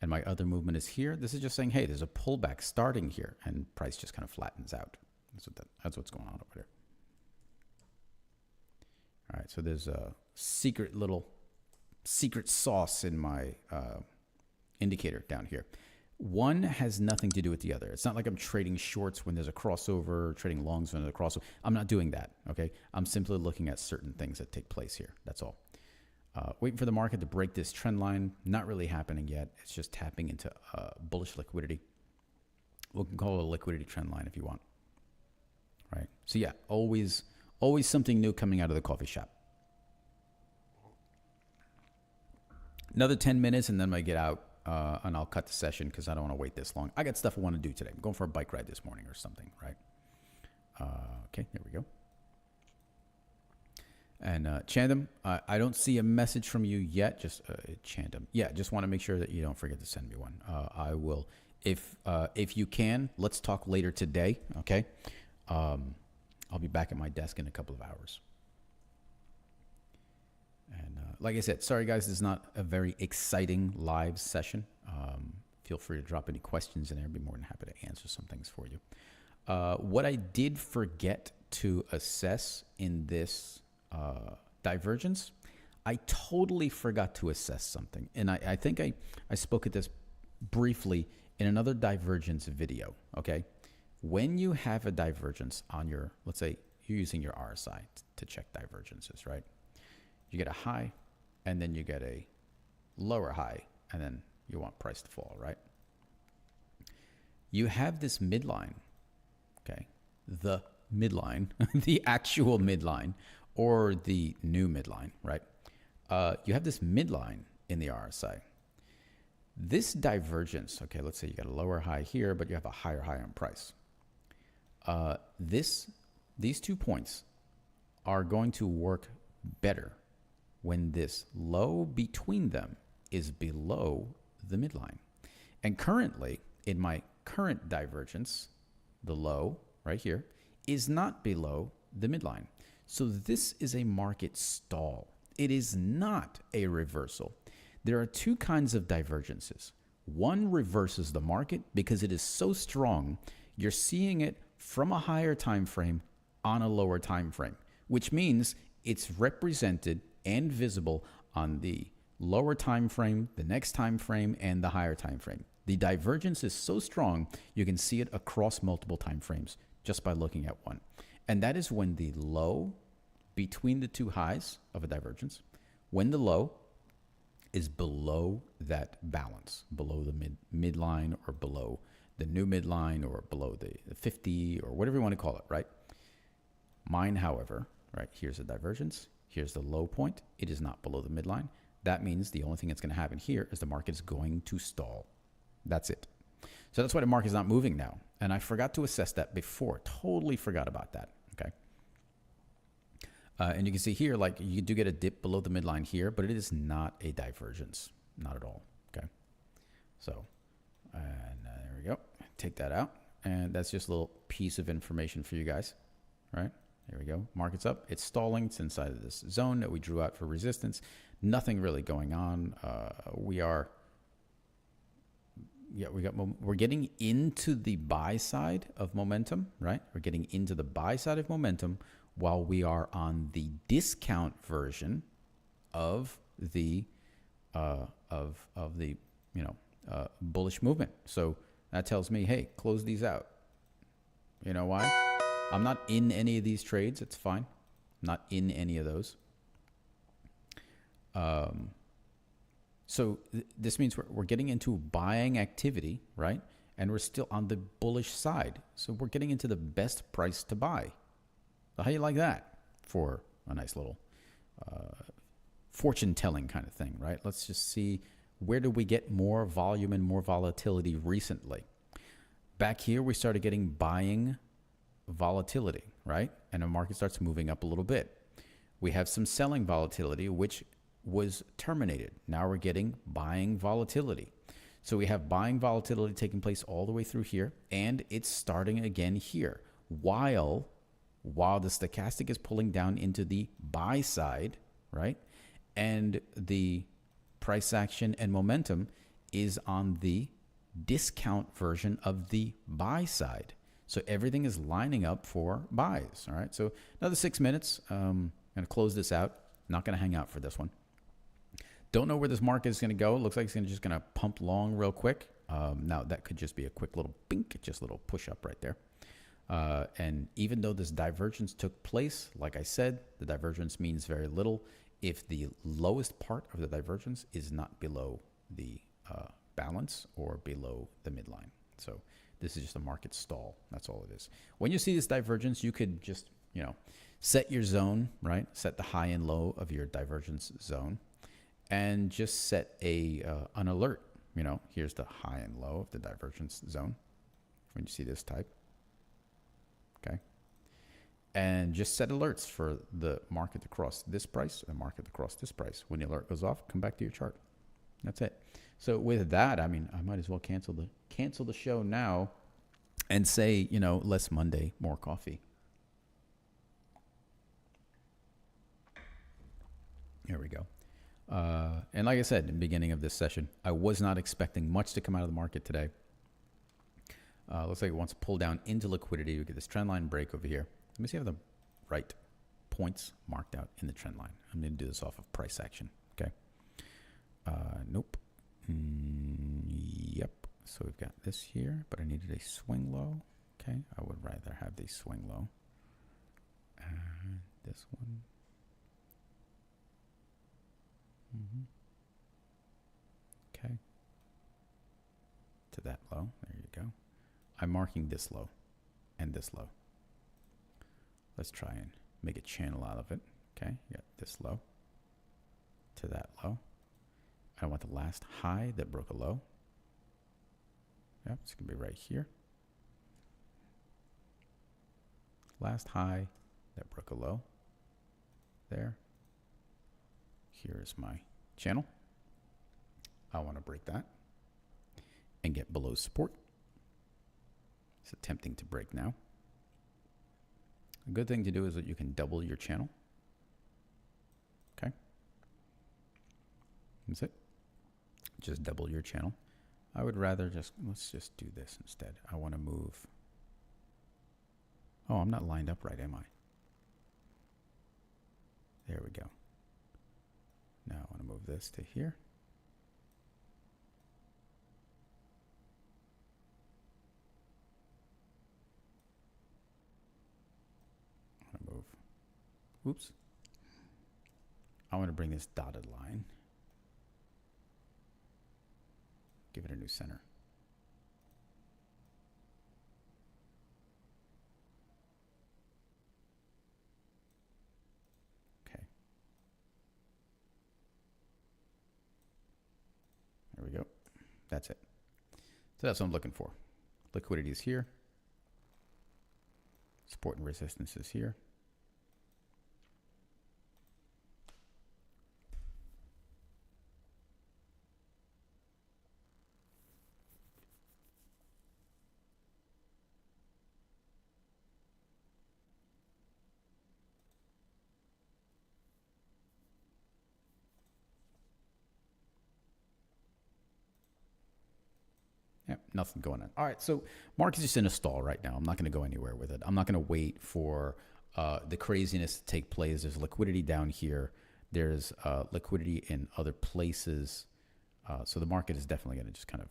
and my other movement is here. This is just saying, hey, there's a pullback starting here, and price just kind of flattens out. That's what's going on over there. All right, so there's a secret sauce in my indicator down here. One has nothing to do with the other. It's not like I'm trading shorts when there's a crossover, trading longs when there's a crossover. I'm not doing that, okay? I'm simply looking at certain things that take place here. That's all. Waiting for the market to break this trend line. Not really happening yet. It's just tapping into bullish liquidity. We can call it a liquidity trend line if you want, right? So yeah, always something new coming out of the coffee shop. Another 10 minutes and then I get out and I'll cut the session because I don't want to wait this long. I got stuff I want to do today. I'm going for a bike ride this morning or something, right? Okay, here we go. And Chandam, I don't see a message from you yet. Just Chandam. Yeah, just want to make sure that you don't forget to send me one. I will. If you can, let's talk later today, okay? I'll be back at my desk in a couple of hours. And like I said, sorry guys, this is not a very exciting live session. Feel free to drop any questions in there. I'd be more than happy to answer some things for you. What I did forget to assess in this divergence, I totally forgot to assess something. And I think I spoke at this briefly in another divergence video, okay? When you have a divergence on your, let's say you're using your RSI to check divergences, right? You get a high and then you get a lower high and then you want price to fall, right? You have this midline, okay? The midline, the actual midline or the new midline, right? You have this midline in the RSI. This divergence, okay, let's say you got a lower high here, but you have a higher high on price. These 2 points are going to work better when this low between them is below the midline. And currently, in my current divergence, the low right here is not below the midline. So this is a market stall. It is not a reversal. There are 2 kinds of divergences. One reverses the market because it is so strong, you're seeing it from a higher time frame on a lower time frame, which means it's represented and visible on the lower time frame, the next time frame, and the higher time frame. The divergence is so strong, you can see it across multiple time frames just by looking at one. And that is when the low between the 2 highs of a divergence, when the low is below that balance, below the midline or below the new midline or below the 50 or whatever you want to call it, right? Mine, however, right, here's a divergence. Here's the low point. It is not below the midline. That means the only thing that's going to happen here is the market is going to stall. That's it. So that's why the market is not moving now. And I forgot to assess that before. Totally forgot about that. Okay. And you can see here, like you do get a dip below the midline here, but it is not a divergence. Not at all. Okay. So, and there we go. Take that out. And that's just a little piece of information for you guys. Right. There we go. Market's up. It's stalling. It's inside of this zone that we drew out for resistance. Nothing really going on. We're getting into the buy side of momentum, right? We're getting into the buy side of momentum while we are on the discount version of the bullish movement. So that tells me, hey, close these out. You know why? I'm not in any of these trades. It's fine. I'm not in any of those. So this means we're getting into buying activity, right? and we're still on the bullish side. So we're getting into the best price to buy. So how do you like that for a nice little fortune telling kind of thing, right? Let's just see, where do we get more volume and more volatility recently? Back here, we started getting buying volatility, right? And the market starts moving up a little bit. We have some selling volatility, which was terminated. Now we're getting buying volatility. So we have buying volatility taking place all the way through here, and it's starting again here. While the stochastic is pulling down into the buy side, right? And the price action and momentum is on the discount version of the buy side. So everything is lining up for buys. All right. So another 6 minutes. I'm going to close this out. Not going to hang out for this one. Don't know where this market is going to go. It looks like it's just going to pump long real quick. Now that could just be a quick little bink, just a little push up right there. And even though this divergence took place, like I said, the divergence means very little if the lowest part of the divergence is not below the balance or below the midline. So this is just a market stall. That's all it is. When you see this divergence, you could just, set your zone, right? Set the high and low of your divergence zone and just set an alert. Here's the high and low of the divergence zone when you see this type. Okay. And just set alerts for the market to cross this price and market to cross this price. When the alert goes off, come back to your chart. That's it. So with that, I might as well cancel the show now and say, less Monday, more coffee. Here we go. And like I said in the beginning of this session, I was not expecting much to come out of the market today. Looks like it wants to pull down into liquidity. We get this trend line break over here. Let me see if I have the right points marked out in the trend line. I'm going to do this off of price action. Okay. Nope. Yep. So we've got this here, but I needed a swing low. Okay. I would rather have the swing low. And this one. Okay. To that low. There you go. I'm marking this low and this low. Let's try and make a channel out of it. Okay, you got this low to that low. I want the last high that broke a low. Yep, it's going to be right here. Last high that broke a low. There. Here's my channel. I want to break that and get below support. It's attempting to break now. A good thing to do is that you can double your channel. Okay. That's it. Just double your channel. I would rather let's just do this instead. I want to move. Oh, I'm not lined up right, am I? There we go. Now I want to move this to here. Oops. I want to bring this dotted line. Give it a new center. Okay. There we go. That's it. So that's what I'm looking for. Liquidity is here. Support and resistance is here. Yep, nothing going on. All right, so market's just in a stall right now. I'm not going to go anywhere with it. I'm not going to wait for the craziness to take place. There's liquidity down here. There's liquidity in other places. So the market is definitely going to just kind of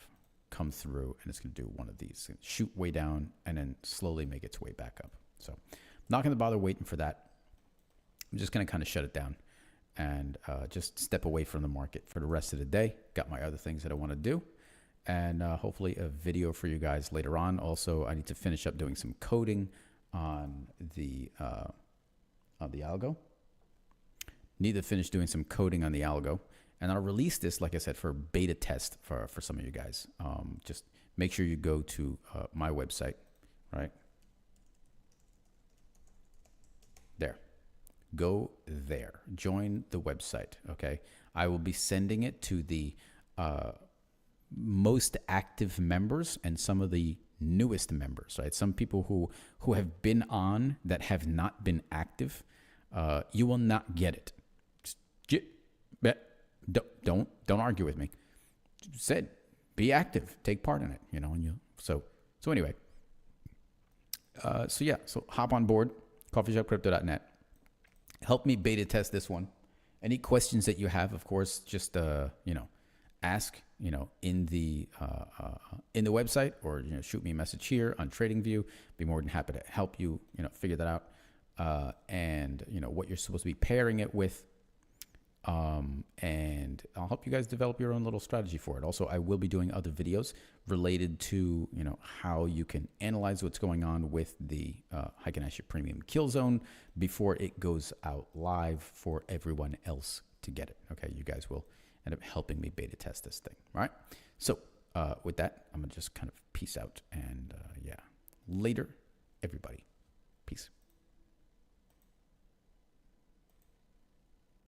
come through, and it's going to do one of these. Shoot way down and then slowly make its way back up. So I'm not going to bother waiting for that. I'm just going to kind of shut it down and just step away from the market for the rest of the day. Got my other things that I want to do. and hopefully a video for you guys later on. Also, I need to finish up doing some coding on the algo. Need to finish doing some coding on the algo, and I'll release this, like I said, for beta test for some of you guys. Just make sure you go to my website, right? There. Go there. Join the website, okay? I will be sending it to the most active members and some of the newest members, right? Some people who have been on that have not been active. You will not get it. Don't argue with me. Said, be active, take part in it, you know. And so anyway. So hop on board, coffeeshopcrypto.net. Help me beta test this one. Any questions that you have, of course, just ask in the website, or shoot me a message here on TradingView. Be more than happy to help you figure that out, and what you're supposed to be pairing it with. And I'll help you guys develop your own little strategy for it. Also, I will be doing other videos related to, how you can analyze what's going on with the Heiken Ashi Premium Kill Zone before it goes out live for everyone else to get it. Okay, you guys will end up helping me beta test this thing. All right. So with that, I'm gonna just kind of peace out, and later, everybody. Peace.